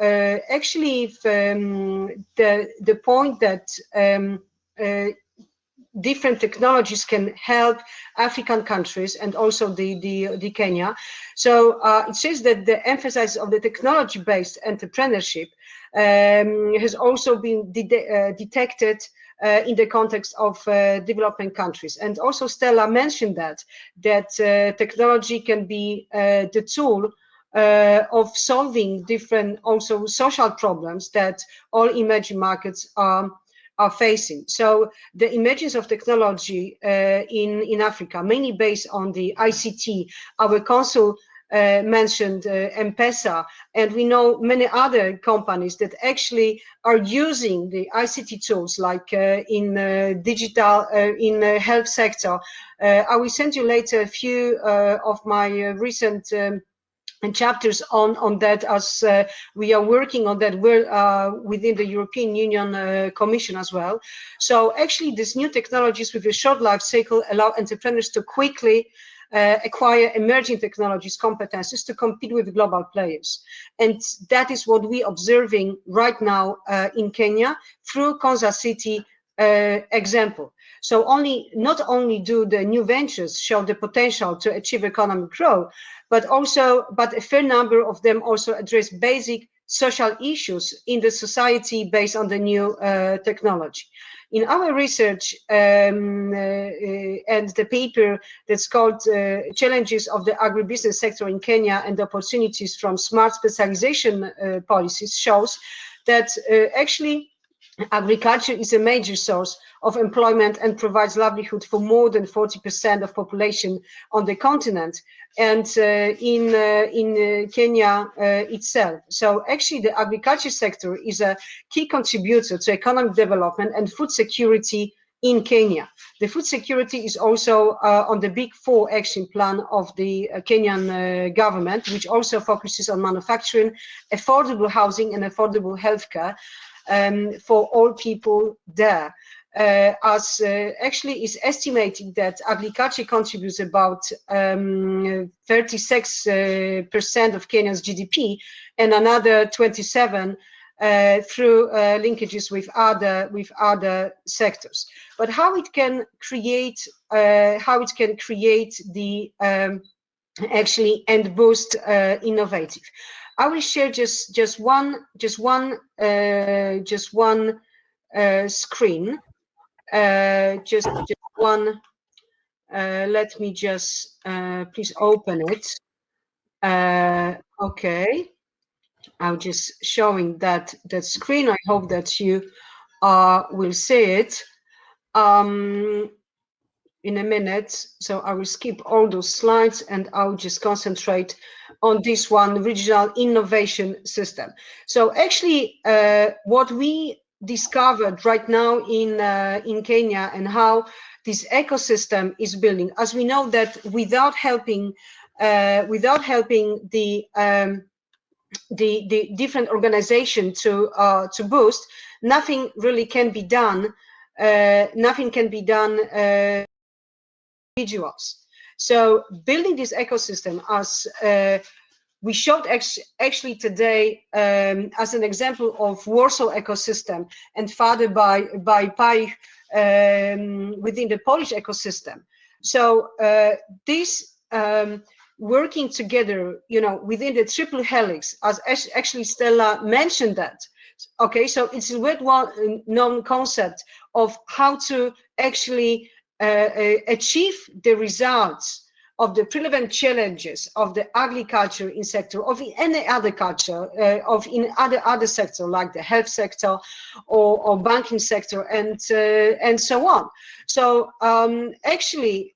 actually, the point that different technologies can help African countries and also the Kenya. So it says that the emphasis of the technology-based entrepreneurship has also been detected in the context of developing countries. And also Stella mentioned that technology can be the tool of solving different also social problems that all emerging markets are facing. So the emergence of technology in Africa, mainly based on the ICT, our consul mentioned M-Pesa, and we know many other companies that actually are using the ICT tools, like in digital, in health sector. I will send you later a few of my recent chapters on that, as we are working on that within the European Union Commission as well. So actually these new technologies with a short life cycle allow entrepreneurs to quickly acquire emerging technologies, competences to compete with global players. And that is what we're observing right now in Kenya through Konza City example. So not only do the new ventures show the potential to achieve economic growth, but a fair number of them also address basic social issues in the society based on the new technology. In our research and the paper that's called Challenges of the Agribusiness Sector in Kenya and Opportunities from Smart Specialization Policies shows that actually agriculture is a major source of employment and provides livelihood for more than 40% of population on the continent and in Kenya itself. So actually the agriculture sector is a key contributor to economic development and food security in Kenya. The food security is also on the Big Four action plan of the Kenyan government, which also focuses on manufacturing, affordable housing and affordable healthcare for all people there. As actually is estimating that agriculture contributes about 36% of Kenya's GDP and another 27 through linkages with other sectors. But how it can create the actually and boost innovative. I will share just one screen. Just one. Let me just please open it. Okay, I'm just showing that screen. I hope that you will see it in a minute. So I will skip all those slides and I'll just concentrate on this one, regional innovation system. So actually, what we discovered right now in Kenya and how this ecosystem is building, as we know that without helping the different organization to boost, nothing really can be done. Nothing can be done individuals. So building this ecosystem, as we showed actually today as an example of Warsaw ecosystem and further by Pich within the Polish ecosystem. So this working together, within the triple helix, as actually Stella mentioned that. Okay, so it's a well-known concept of how to actually achieve the results of the relevant challenges of the agriculture in sector, of any other culture, of in other sector like the health sector or banking sector and so on. So actually,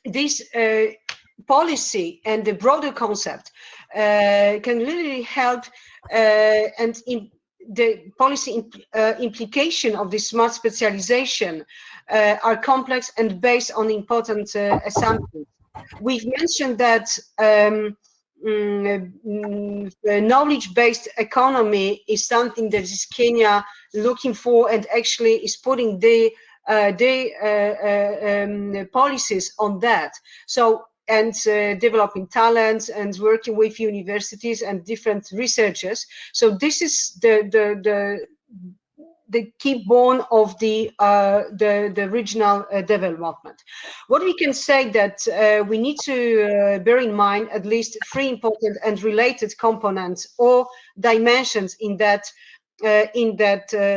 this policy and the broader concept can really help and the policy implication of this smart specialization are complex and based on important assumptions. We've mentioned that knowledge-based economy is something that is Kenya looking for, and actually is putting the policies on that. So, and developing talents and working with universities and different researchers. So this is the key bone of the regional development. What we can say that we need to bear in mind at least 3 important and related components or dimensions in that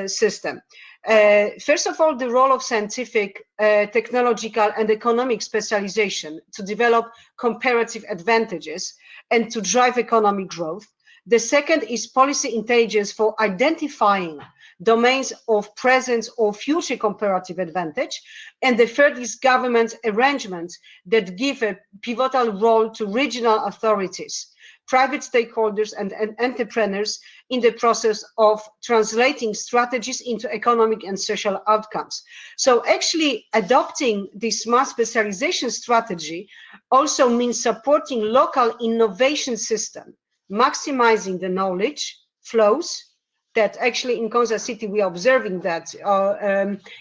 system. First of all, the role of scientific, technological and economic specialization to develop comparative advantages and to drive economic growth. The second is policy intelligence for identifying domains of present or future comparative advantage. And the third is government arrangements that give a pivotal role to regional authorities, private stakeholders and entrepreneurs in the process of translating strategies into economic and social outcomes. So actually adopting this smart specialization strategy also means supporting local innovation system, maximizing the knowledge flows that actually in Konza City we are observing that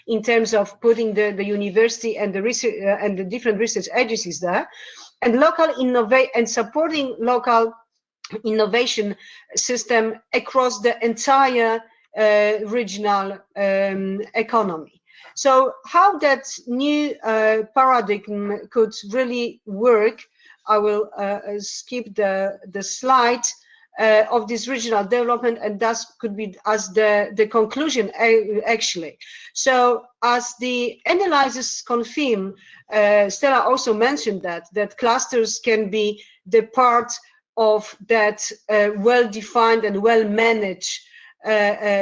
in terms of putting the university and the research and the different research agencies there, and local innovate and supporting local innovation system across the entire regional economy. So how that new paradigm could really work, I will skip the slide of this regional development, and that could be as the conclusion actually. So as the analysis confirm, Stella also mentioned that clusters can be the part of that well-defined and well-managed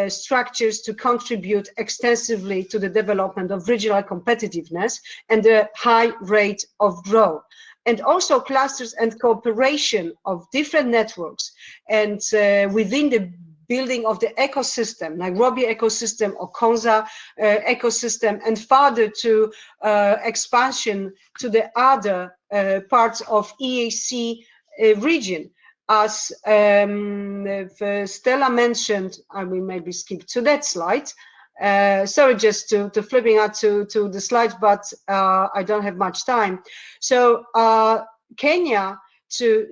structures to contribute extensively to the development of regional competitiveness and the high rate of growth. And also clusters and cooperation of different networks and within the building of the ecosystem, Nairobi ecosystem or Konza ecosystem, and further to expansion to the other parts of EAC region. As Stella mentioned, I will maybe skip to that slide. Sorry, just to flipping out to the slides, but I don't have much time. So Kenya, to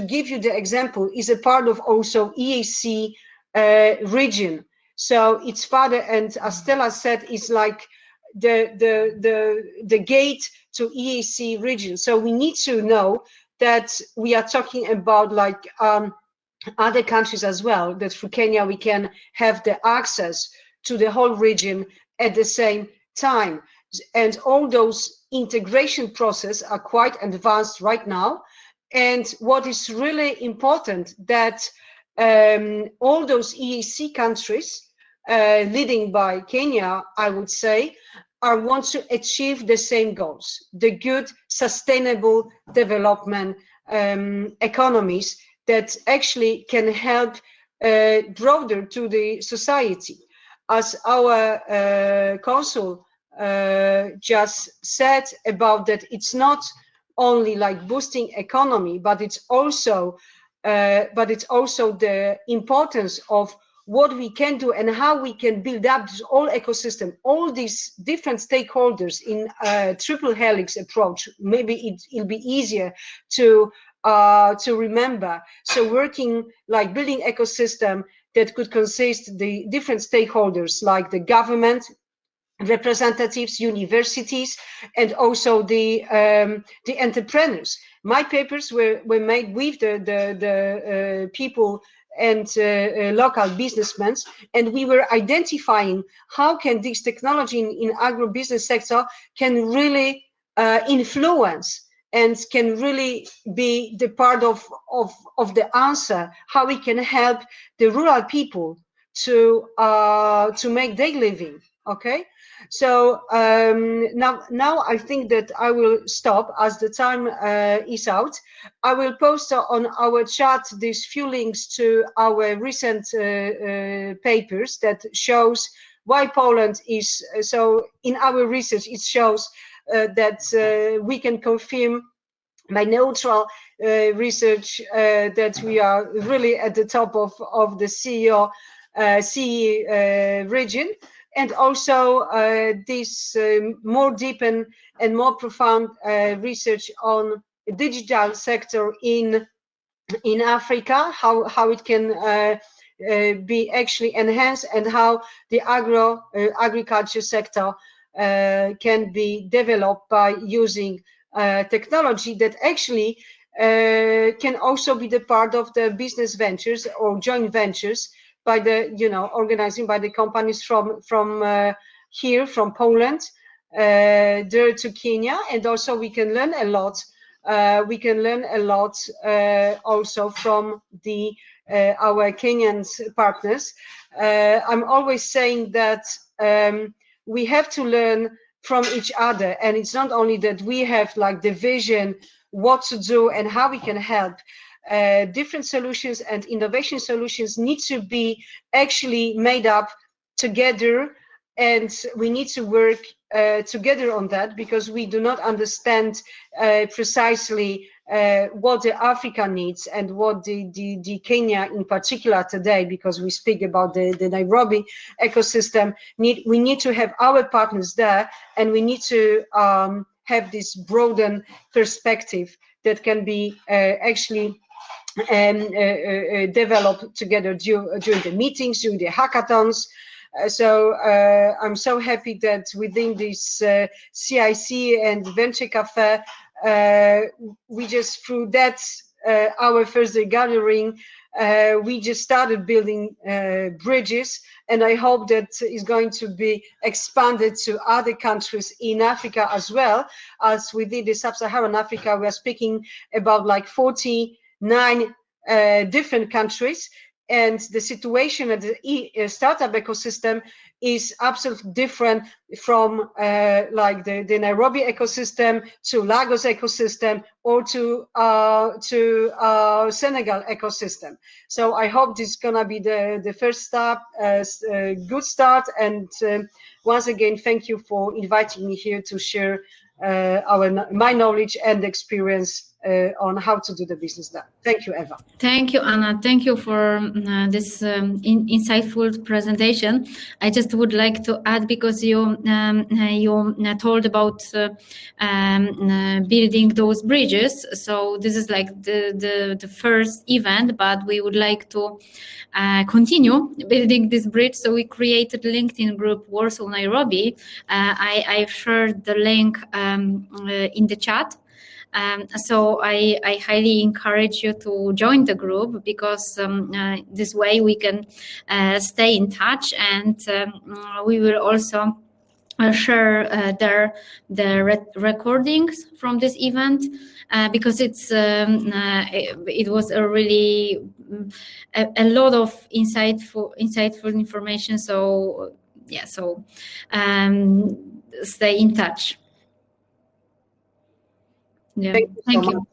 give you the example, is a part of also EAC region. So its father, and as Stella said, is like the gate to EAC region. So we need to know that we are talking about like other countries as well, that for Kenya we can have the access to the whole region at the same time. And all those integration processes are quite advanced right now. And what is really important that all those EAC countries, leading by Kenya, I would say, want to achieve the same goals, the good, sustainable development economies that actually can help broader to the society. As our consul just said about that, it's not only like boosting economy, but it's also the importance of what we can do and how we can build up this whole ecosystem, all these different stakeholders in a triple helix approach. Maybe it'll be easier to remember. So working like building ecosystem that could consist the different stakeholders like the government, representatives, universities, and also the entrepreneurs. My papers were made with the people and local businessmen, and we were identifying how can this technology in agro-business sector can really influence and can really be the part of the answer, how we can help the rural people to make their living. Okay, So now I think that I will stop as the time is out. I will post on our chat these few links to our recent papers that shows why Poland is, so in our research it shows that we can confirm by neutral research that we are really at the top of the CE region, and also this more deep and more profound research on digital sector in Africa, how it can be actually enhanced, and how the agriculture sector can be developed by using technology that actually can also be the part of the business ventures or joint ventures by the, organizing by the companies from here, from Poland, there to Kenya, and also we can learn a lot. We can learn a lot also from our Kenyan partners. I'm always saying that we have to learn from each other, and it's not only that we have like the vision what to do and how we can help. Different solutions and innovation solutions need to be actually made up together, and we need to work together on that, because we do not understand precisely what the Africa needs and what the Kenya in particular today, because we speak about the Nairobi ecosystem. We need to have our partners there, and we need to have this broadened perspective that can be actually developed together during the meetings, during the hackathons. So I'm so happy that within this CIC and Venture Cafe, we just, through that, our first day gathering, we just started building bridges, and I hope that is going to be expanded to other countries in Africa as well. As within the Sub-Saharan Africa, we are speaking about like 49 different countries, and the situation at the startup ecosystem is absolutely different from like the Nairobi ecosystem to Lagos ecosystem, or to Senegal ecosystem. So I hope this is gonna be the first step, good start. And once again, thank you for inviting me here to share my knowledge and experience on how to do the business there. Thank you, Eva. Thank you, Anna. Thank you for this insightful presentation. I just would like to add, because you told about building those bridges. So this is like the first event, but we would like to continue building this bridge. So we created LinkedIn group Warsaw-Nairobi. I've shared the link in the chat. So I highly encourage you to join the group, because this way we can stay in touch, and we will also share the recordings from this event, because it was a really a lot of insightful information. So yeah, so stay in touch. Yeah, thank you.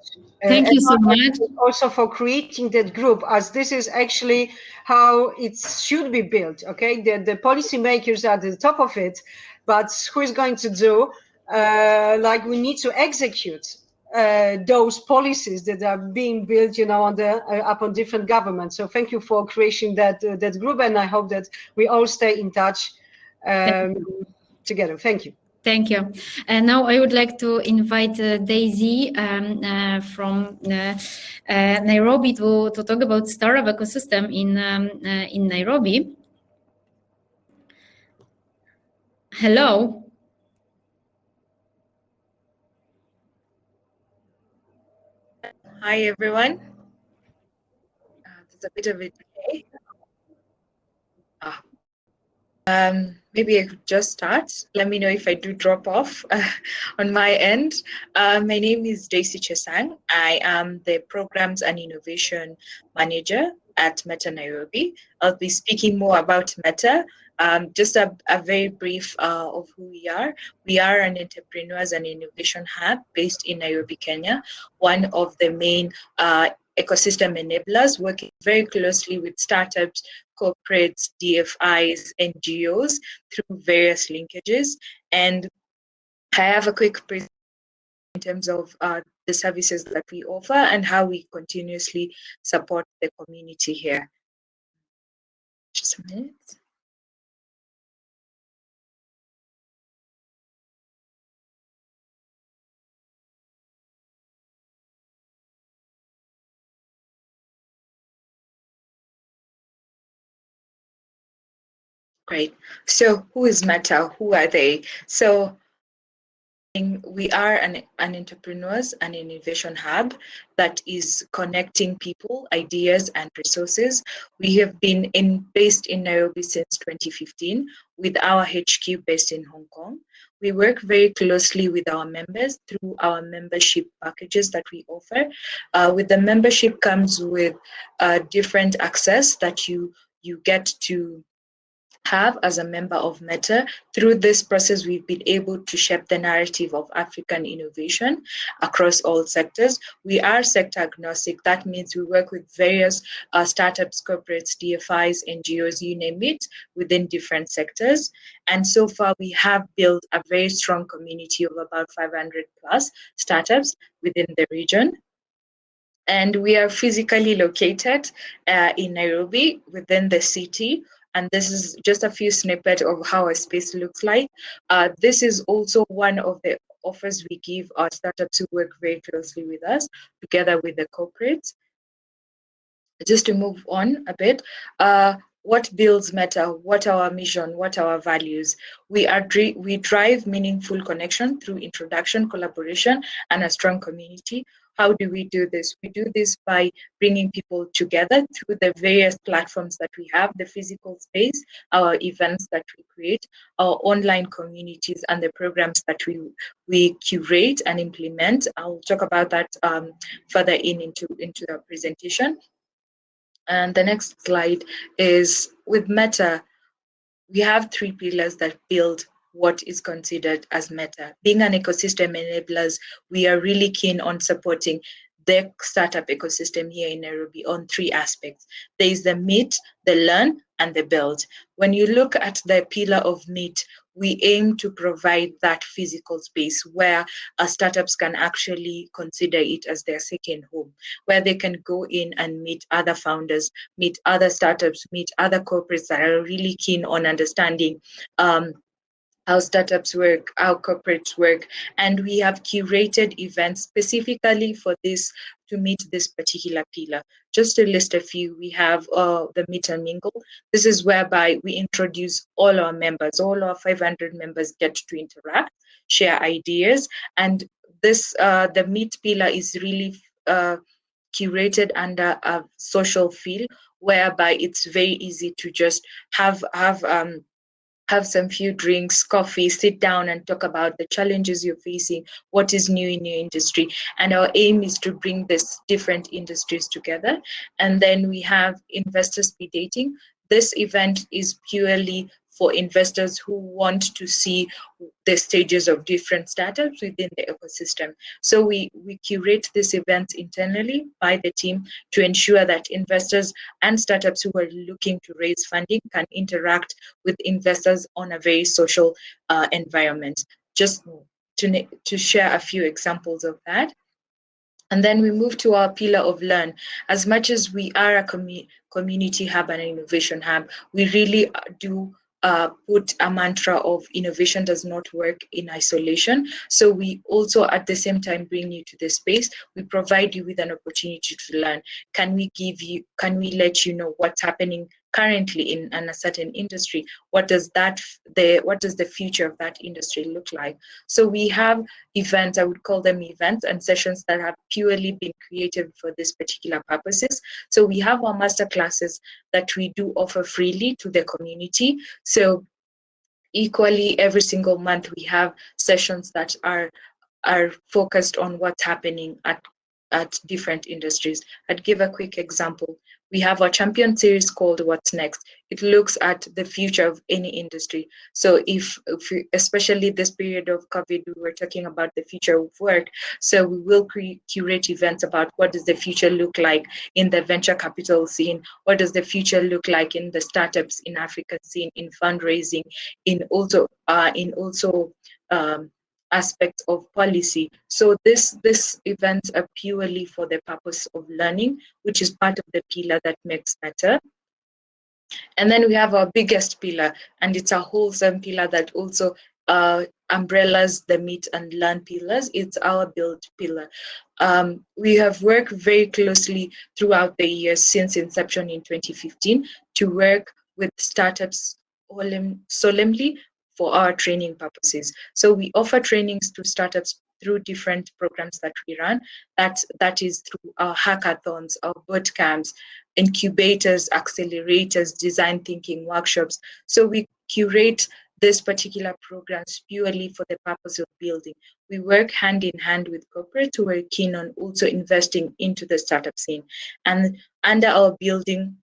Thank you so much. Also for creating that group, as this is actually how it should be built. Okay, the policymakers are at the top of it, but who is going to do? Like, we need to execute those policies that are being built, upon different governments. So thank you for creating that group, and I hope that we all stay in touch together. Thank you. Thank you. And now I would like to invite Daisy from Nairobi to talk about startup ecosystem in Nairobi. Hello. Hi, everyone. There's a bit of a delay. Maybe I could just start. Let me know if I do drop off on my end. My name is Daisy Chesang. I am the Programs and Innovation Manager at Metta Nairobi. I'll be speaking more about Metta. Just a very brief of who we are. We are an entrepreneurs and innovation hub based in Nairobi, Kenya, one of the main ecosystem enablers, working very closely with startups, corporates, DFIs, NGOs through various linkages. And I have a quick presentation in terms of the services that we offer and how we continuously support the community here. Just a minute. Great. So who is Metta? Who are they? So we are an entrepreneurs and innovation hub that is connecting people, ideas, and resources. We have been based in Nairobi since 2015 with our HQ based in Hong Kong. We work very closely with our members through our membership packages that we offer. With the membership comes with different access that you get to have as a member of Metta. Through this process, we've been able to shape the narrative of African innovation across all sectors. We are sector agnostic. That means we work with various startups, corporates, DFIs, NGOs, you name it, within different sectors. And so far, we have built a very strong community of about 500 plus startups within the region. And we are physically located in Nairobi, within the city. And this is just a few snippets of how a space looks like. This is also one of the offers we give our startups who work very closely with us, together with the corporates. Just to move on a bit, what builds Metta? What our mission? What our values? We drive meaningful connection through introduction, collaboration, and a strong community. How do we do this? We do this by bringing people together through the various platforms that we have, the physical space, our events that we create, our online communities, and the programs that we curate and implement. I'll talk about that further into the presentation. And the next slide is with Metta, we have 3 pillars that build what is considered as Metta. Being an ecosystem enablers, we are really keen on supporting the startup ecosystem here in Nairobi on 3 aspects. There is the meet, the learn, and the build. When you look at the pillar of meet, we aim to provide that physical space where startups can actually consider it as their second home, where they can go in and meet other founders, meet other startups, meet other corporates that are really keen on understanding how startups work, how corporates work, and we have curated events specifically for this to meet this particular pillar. Just to list a few, we have the Meet and Mingle. This is whereby we introduce all our members, all our 500 members get to interact, share ideas, and this the Meet pillar is really curated under a social feel, whereby it's very easy to just have some few drinks, coffee, sit down and talk about the challenges you're facing, what is new in your industry. And our aim is to bring these different industries together. And then we have investor speed dating. This event is purely for investors who want to see the stages of different startups within the ecosystem. So we curate this event internally by the team to ensure that investors and startups who are looking to raise funding can interact with investors on a very social environment. Just to share a few examples of that. And then we move to our pillar of learn. As much as we are a community hub and an innovation hub, we really do put a mantra of innovation does not work in isolation. So we also at the same time bring you to the space. We provide you with an opportunity to learn. Can we let you know what's happening currently in a certain industry? What does the future of that industry look like? So we have events, I would call them events and sessions that have purely been created for this particular purposes. So we have our master classes that we do offer freely to the community. So equally, every single month we have sessions that are focused on what's happening at at different industries. I'd give a quick example. We have our champion series called What's Next. It looks at the future of any industry. So if we, especially this period of COVID, we were talking about the future of work. So we will curate events about what does the future look like in the venture capital scene? What does the future look like in the startups in Africa scene, in fundraising, in also aspects of policy. So this events are purely for the purpose of learning, which is part of the pillar that makes Metta. And then we have our biggest pillar, and it's a wholesome pillar that also umbrellas the meet and learn pillars. It's our build pillar. We have worked very closely throughout the years since inception in 2015 to work with startups solemnly for our training purposes. So we offer trainings to startups through different programs that we run. That is through our hackathons, our boot camps, incubators, accelerators, design thinking workshops. So we curate this particular programs purely for the purpose of building. We work hand in hand with corporates who are keen on also investing into the startup scene. And under our building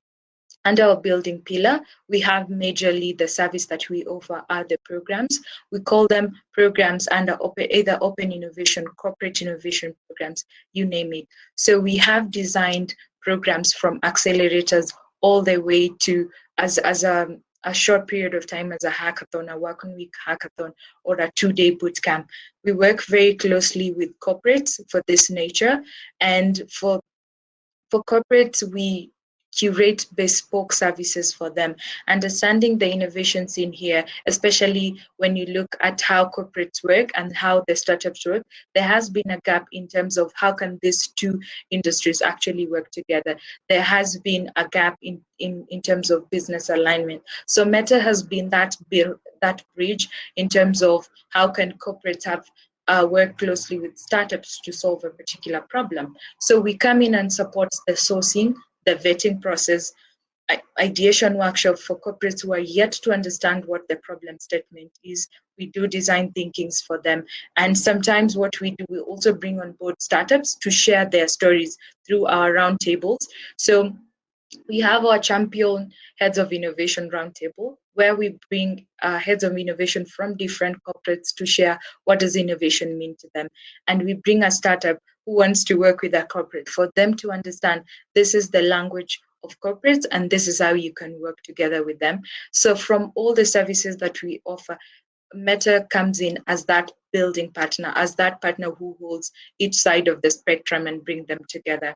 pillar, we have majorly the service that we offer are the programs. We call them programs under either open innovation, corporate innovation programs, you name it. So we have designed programs from accelerators all the way to as a short period of time as a hackathon, a work-on-week hackathon, or a 2-day boot camp. We work very closely with corporates for this nature, and for corporates, we curate bespoke services for them, understanding the innovations in here, especially when you look at how corporates work and how the startups work. There has been a gap in terms of how can these two industries actually work together. There has been a gap in terms of business alignment. So Metta has been that bridge in terms of how can corporates have work closely with startups to solve a particular problem. So we come in and support the sourcing, the vetting process, ideation workshop for corporates who are yet to understand what the problem statement is. We do design thinkings for them. And sometimes what we do, we also bring on board startups to share their stories through our roundtables. So we have our champion heads of innovation roundtable, where we bring heads of innovation from different corporates to share what does innovation mean to them. And we bring a startup who wants to work with a corporate for them to understand this is the language of corporates and this is how you can work together with them. So from all the services that we offer, Metta comes in as that building partner, as that partner who holds each side of the spectrum and bring them together.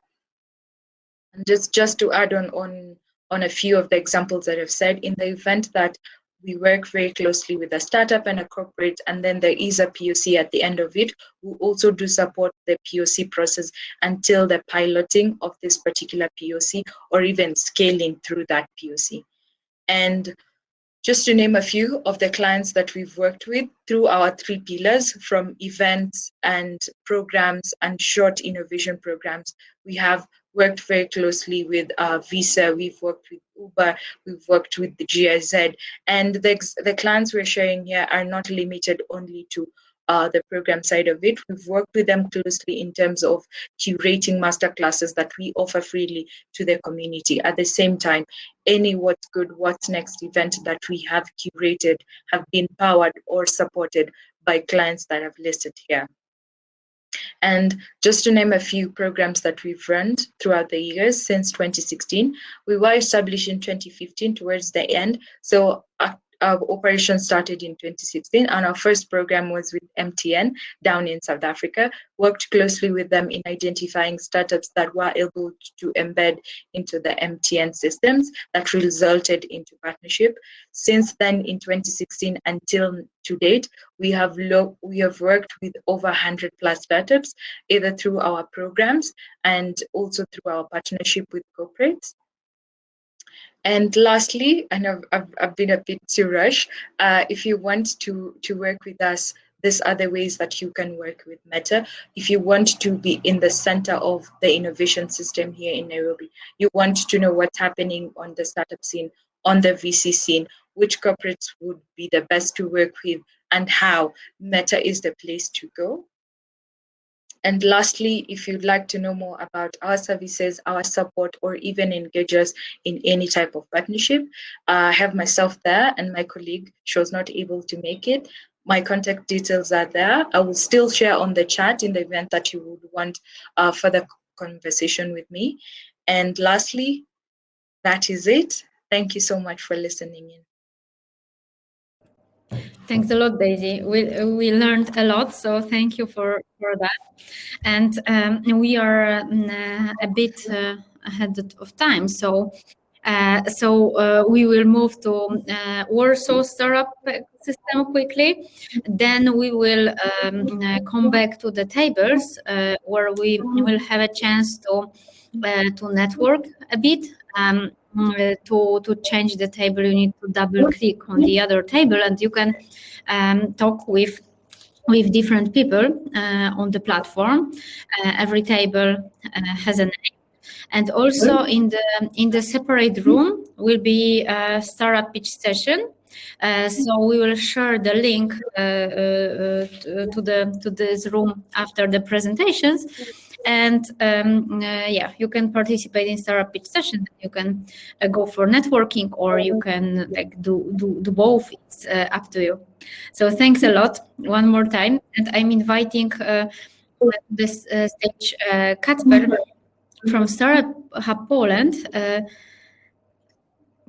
And just to add on a few of the examples that I've said, in the event that we work very closely with a startup and a corporate, and then there is a POC at the end of it, we also do support the POC process until the piloting of this particular POC or even scaling through that POC. And just to name a few of the clients that we've worked with through our 3 pillars, from events and programs and short innovation programs, we have worked very closely with Visa, we've worked with Uber, we've worked with the GIZ, and the clients we're sharing here are not limited only to the program side of it. We've worked with them closely in terms of curating masterclasses that we offer freely to the community. At the same time, any What's Good, What's Next event that we have curated have been powered or supported by clients that I've listed here. And just to name a few programs that we've run throughout the years since 2016, we were established in 2015 towards the end. So our operation started in 2016, and our first program was with MTN down in South Africa. Worked closely with them in identifying startups that were able to embed into the MTN systems that resulted into partnership. Since then, in 2016 until to date, we have worked with over 100+ startups, either through our programs and also through our partnership with corporates. And lastly, I know I've been a bit too rush. If you want to work with us, these are the ways that you can work with Metta. If you want to be in the center of the innovation system here in Nairobi, you want to know what's happening on the startup scene, on the VC scene, which corporates would be the best to work with, and how, Metta is the place to go. And lastly, if you'd like to know more about our services, our support, or even engage us in any type of partnership, I have myself there and my colleague. She was not able to make it. My contact details are there. I will still share on the chat in the event that you would want further conversation with me. And lastly, that is it. Thank you so much for listening in. Thanks a lot, Daisy. We learned a lot, so thank you for that. And we are a bit ahead of time, so we will move to Warsaw startup system quickly. Then we will come back to the tables where we will have a chance to network a bit. To change the table, you need to double click on the other table, and you can talk with different people on the platform. Every table has a name, and also in the separate room will be a startup pitch session. So we will share the link to this room after the presentations. And yeah, you can participate in startup pitch session. You can go for networking, or you can do both. It's up to you. So thanks a lot one more time, and I'm inviting this stage Kacper from Startup Hub Poland.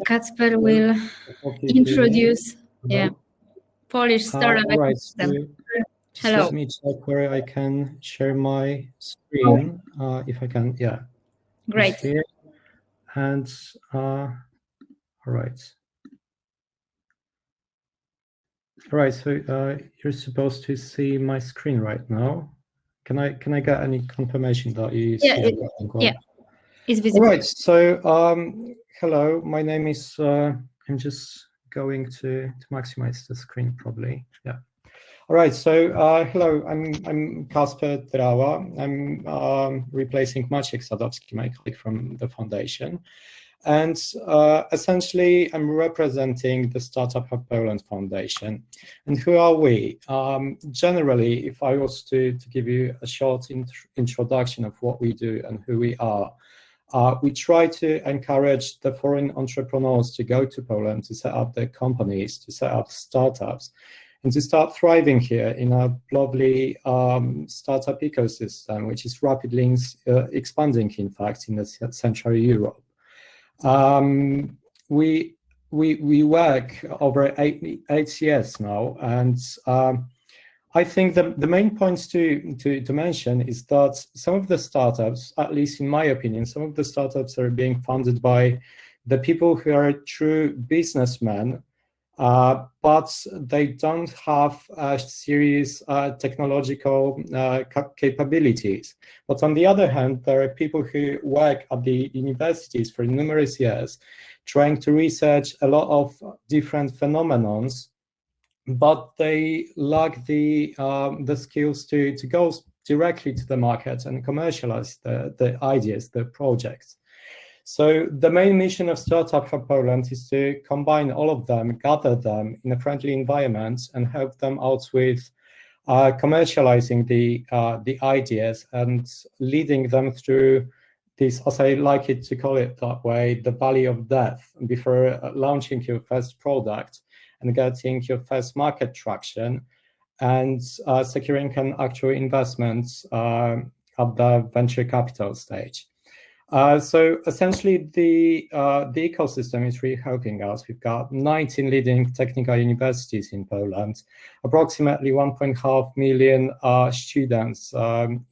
Kacper will introduce Polish startup ecosystem. Just let me check where I can share my screen, if I can. Yeah. Great. Here. And all right. All right. So you're supposed to see my screen right now. Can I get any confirmation that you see everything well? Yeah. It's visible. All right. So hello. My name is. I'm just going to maximize the screen probably. Yeah. All right, so hello, I'm Kasper Drawa. I'm replacing Maciej Sadowski, my colleague from the foundation. And essentially, I'm representing the Startup Hub Poland Foundation. And who are we? Generally, if I was to give you a short introduction of what we do and who we are, we try to encourage the foreign entrepreneurs to go to Poland to set up their companies, to set up startups, and to start thriving here in a lovely startup ecosystem, which is rapidly expanding, in fact, in Central Europe. We work over eight years now, and I think the main points to mention is that some of the startups, at least in my opinion, some of the startups are being funded by the people who are true businessmen, but they don't have serious technological capabilities. But on the other hand, there are people who work at the universities for numerous years, trying to research a lot of different phenomena, but they lack the skills to go directly to the market and commercialize the ideas, the projects. So the main mission of Startup Hub Poland is to combine all of them, gather them in a friendly environment, and help them out with commercializing the ideas and leading them through this, as I like it to call it that way, the valley of death, before launching your first product and getting your first market traction and securing an actual investment at the venture capital stage. So essentially, the ecosystem is really helping us. We've got 19 leading technical universities in Poland, approximately 1.5 million students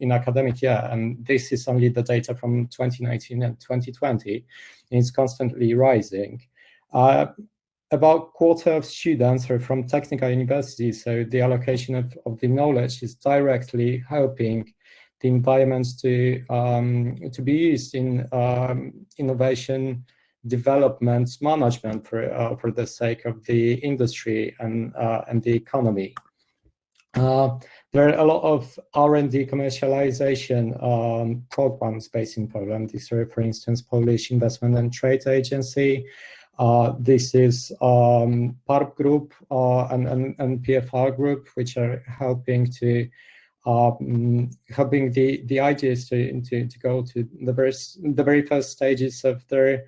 in academic year, and this is only the data from 2019 and 2020. And it's constantly rising. About a quarter of students are from technical universities, so the allocation of the knowledge is directly helping the environments to be used in innovation, development, management for the sake of the industry and the economy. There are a lot of R&D commercialization programs based in Poland. These are, for instance, Polish Investment and Trade Agency. This is PARP Group and PFR Group, which are helping to helping the ideas to go to the very first stages of their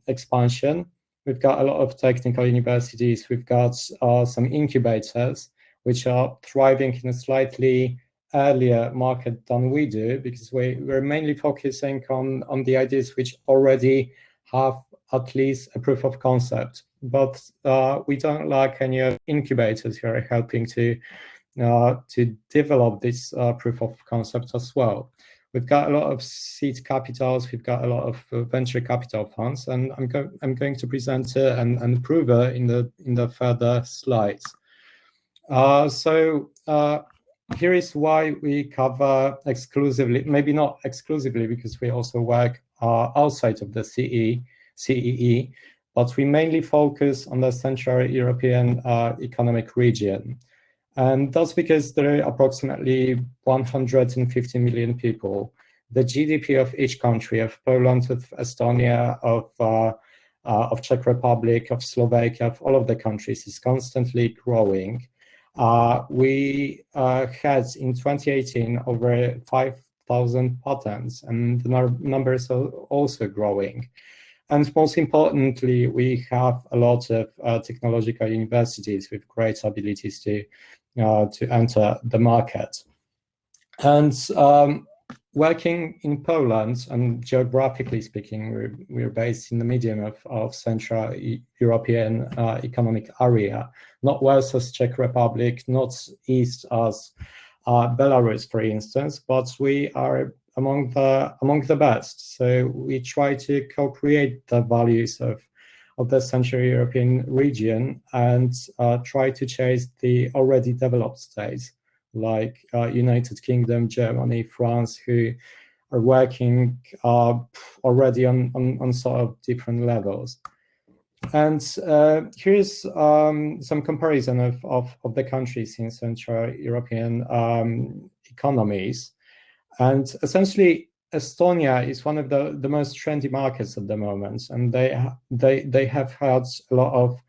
expansion. We've got a lot of technical universities. We've got some incubators, which are thriving in a slightly earlier market than we do, because we're mainly focusing on the ideas which already have at least a proof of concept. But we don't lack any incubators who are helping to develop this proof of concept as well. We've got a lot of seed capitals, we've got a lot of venture capital funds, and I'm going to present and prove it in the further slides. Here is why we cover exclusively, maybe not exclusively, because we also work outside of the CEE, but we mainly focus on the Central European Economic Region. And that's because there are approximately 150 million people. The GDP of each country, of Poland, of Estonia, of Czech Republic, of Slovakia, of all of the countries, is constantly growing. We had in 2018 over 5,000 patents, and the numbers are also growing. And most importantly, we have a lot of technological universities with great abilities to enter the market. And working in Poland, and geographically speaking, we're based in the medium of Central European Economic Area, not west as Czech Republic, not east as Belarus, for instance, but we are among the best. So we try to co-create the values of the Central European region and try to chase the already developed states like United Kingdom, Germany, France, who are working already on sort of different levels. And here's some comparison of the countries in Central European economies. And essentially, Estonia is one of the most trendy markets at the moment, and they have had a lot of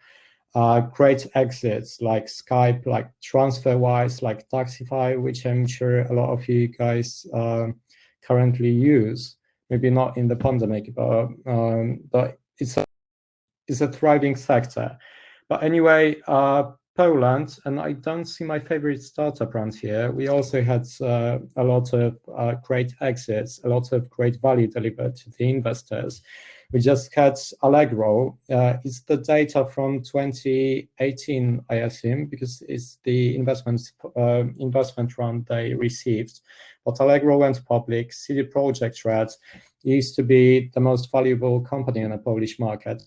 great exits, like Skype, like TransferWise, like Taxify, which I'm sure a lot of you guys currently use. Maybe not in the pandemic, but it's a thriving sector. But anyway, Poland, and I don't see my favorite startup brand here. We also had a lot of great exits, a lot of great value delivered to the investors. We just had Allegro. It's the data from 2018, I assume, because it's the investment round they received. But Allegro went public. CD Projekt Red used to be the most valuable company in the Polish market,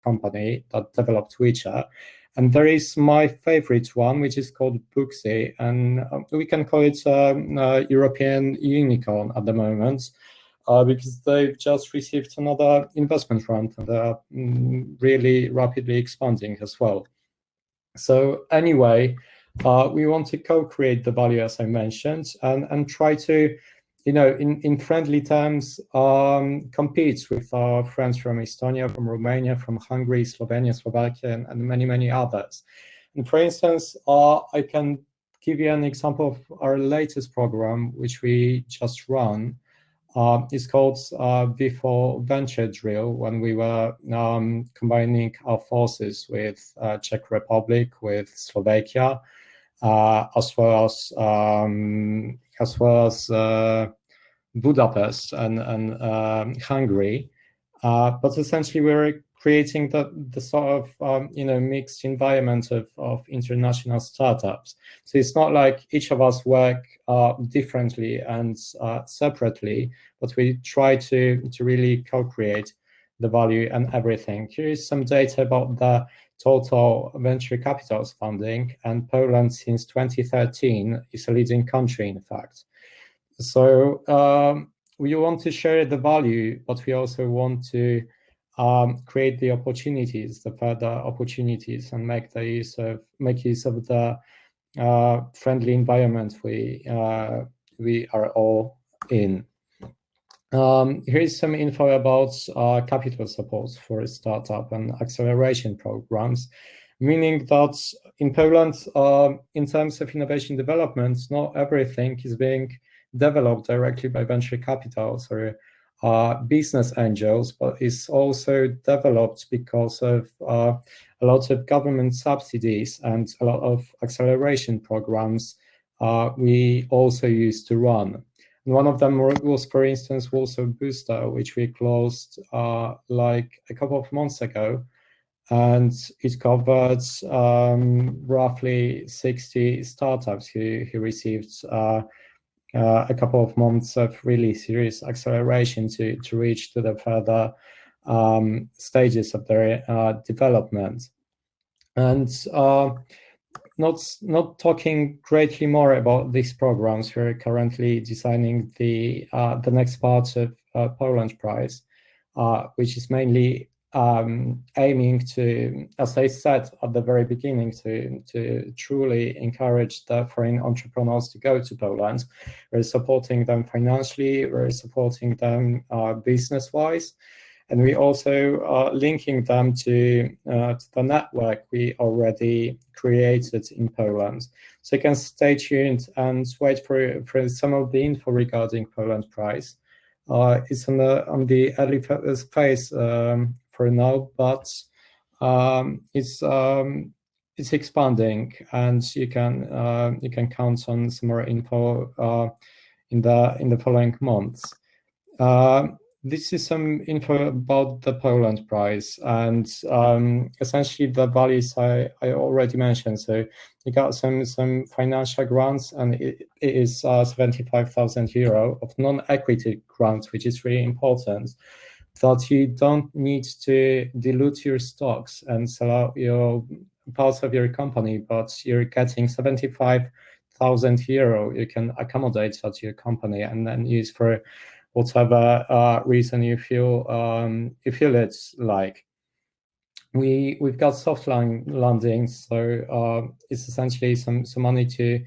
company that developed WeChat. And there is my favorite one, which is called Booksy, and we can call it a European unicorn at the moment, because they've just received another investment round and they're really rapidly expanding as well. So anyway, we want to co-create the value, as I mentioned, and try to, in friendly terms, compete with our friends from Estonia, from Romania, from Hungary, Slovenia, Slovakia, and many, many others. And for instance, I can give you an example of our latest program, which we just run. It's called V4 Venture Drill, when we were combining our forces with Czech Republic, with Slovakia, as well as Budapest and Hungary. But essentially, we're creating the sort of mixed environment of international startups. So it's not like each of us work differently and separately, but we try to really co-create the value and everything. Here is some data about the total venture capitals funding, and Poland since 2013 is a leading country, in fact. So we want to share the value, but we also want to create the opportunities, the further opportunities, and make use of the friendly environment we are all in. Here is some info about capital support for startup and acceleration programs, meaning that in Poland, in terms of innovation development, not everything is being developed directly by venture capitals or business angels, but it's also developed because of a lot of government subsidies and a lot of acceleration programs we also used to run. And one of them was, for instance, Warsaw Booster, which we closed like a couple of months ago. And it covered roughly 60 startups who received a couple of months of really serious acceleration to reach to the further stages of their development. And not talking greatly more about these programs, we're currently designing the next part of Poland Prize, which is mainly aiming to, as I said at the very beginning, to truly encourage the foreign entrepreneurs to go to Poland. We're supporting them financially, we're supporting them business-wise, and we also linking them to the network we already created in Poland. So you can stay tuned and wait for some of the info regarding Poland Prize. It's on the early phase for now, but it's expanding, and you can count on some more info in the following months. This is some info about the Poland Prize, and essentially the values I already mentioned. So you got some financial grants, and it is 75,000 euro of non-equity grants, which is really important. That you don't need to dilute your stocks and sell out your parts of your company, but you're getting 75,000 euro you can accommodate at your company and then use for whatever reason you feel it's like. We've got soft landing, so it's essentially some money to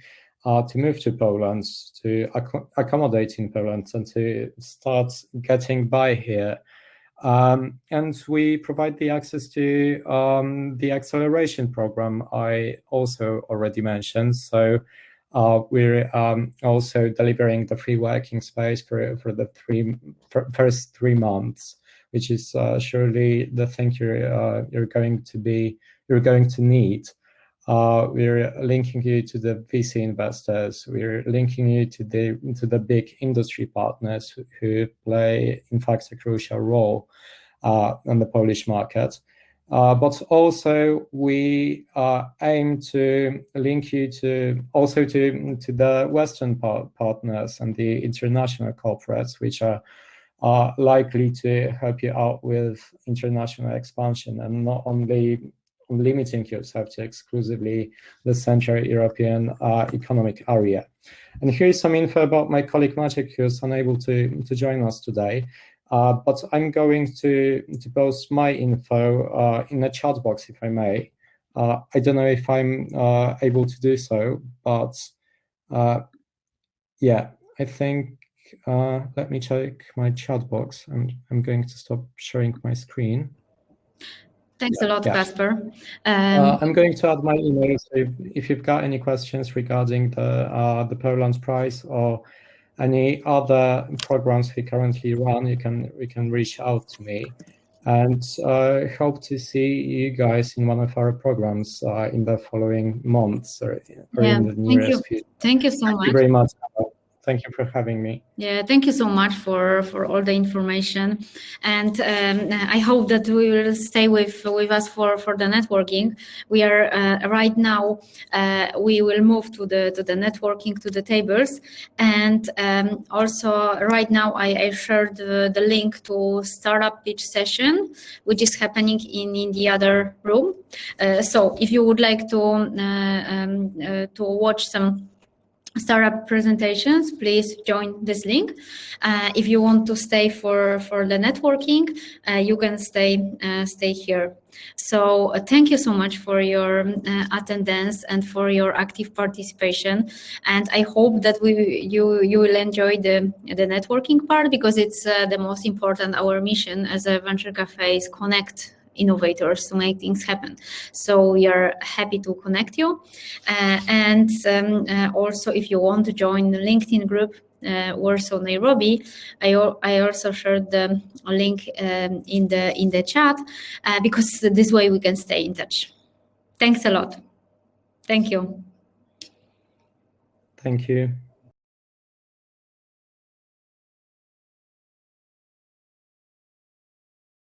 move to Poland, to accommodate in Poland, and to start getting by here. And we provide the access to the acceleration program I also already mentioned. So we're also delivering the free working space for the first 3 months, which is surely the thing you're going to need. We're linking you to the VC investors. We're linking you to the big industry partners who play, in fact, a crucial role on the Polish market. But also we aim to link you to the Western partners and the international corporates, which are likely to help you out with international expansion and not only limiting yourself to exclusively the Central European economic area. And here's some info about my colleague Maciej, who's unable to join us today. But I'm going to post my info in a chat box, if I may. I don't know if I'm able to do so, but yeah, I think, let me check my chat box. I'm going to stop sharing my screen. Thanks a lot, Kasper. I'm going to add my email, so if you've got any questions regarding the Poland Prize or any other programs we currently run, you can reach out to me. And hope to see you guys in one of our programs in the following months or in the nearest future. Thank you so much. Thank you very much. Thank you for having me. Yeah, thank you so much for all the information, and I hope that we will stay with us for the networking. We are right now. We will move to the networking, to the tables, and also right now I shared the link to startup pitch session, which is happening in the other room. So if you would like to watch some startup presentations, please join this link. If you want to stay for the networking, you can stay here. So thank you so much for your attendance and for your active participation. And I hope that you will enjoy the networking part, because it's the most important. Our mission as a venture cafe is connect innovators to make things happen. So we are happy to connect you. And also, if you want to join the LinkedIn group, Warsaw-Nairobi, I also shared the link in the chat, because this way we can stay in touch. Thanks a lot. Thank you. Thank you.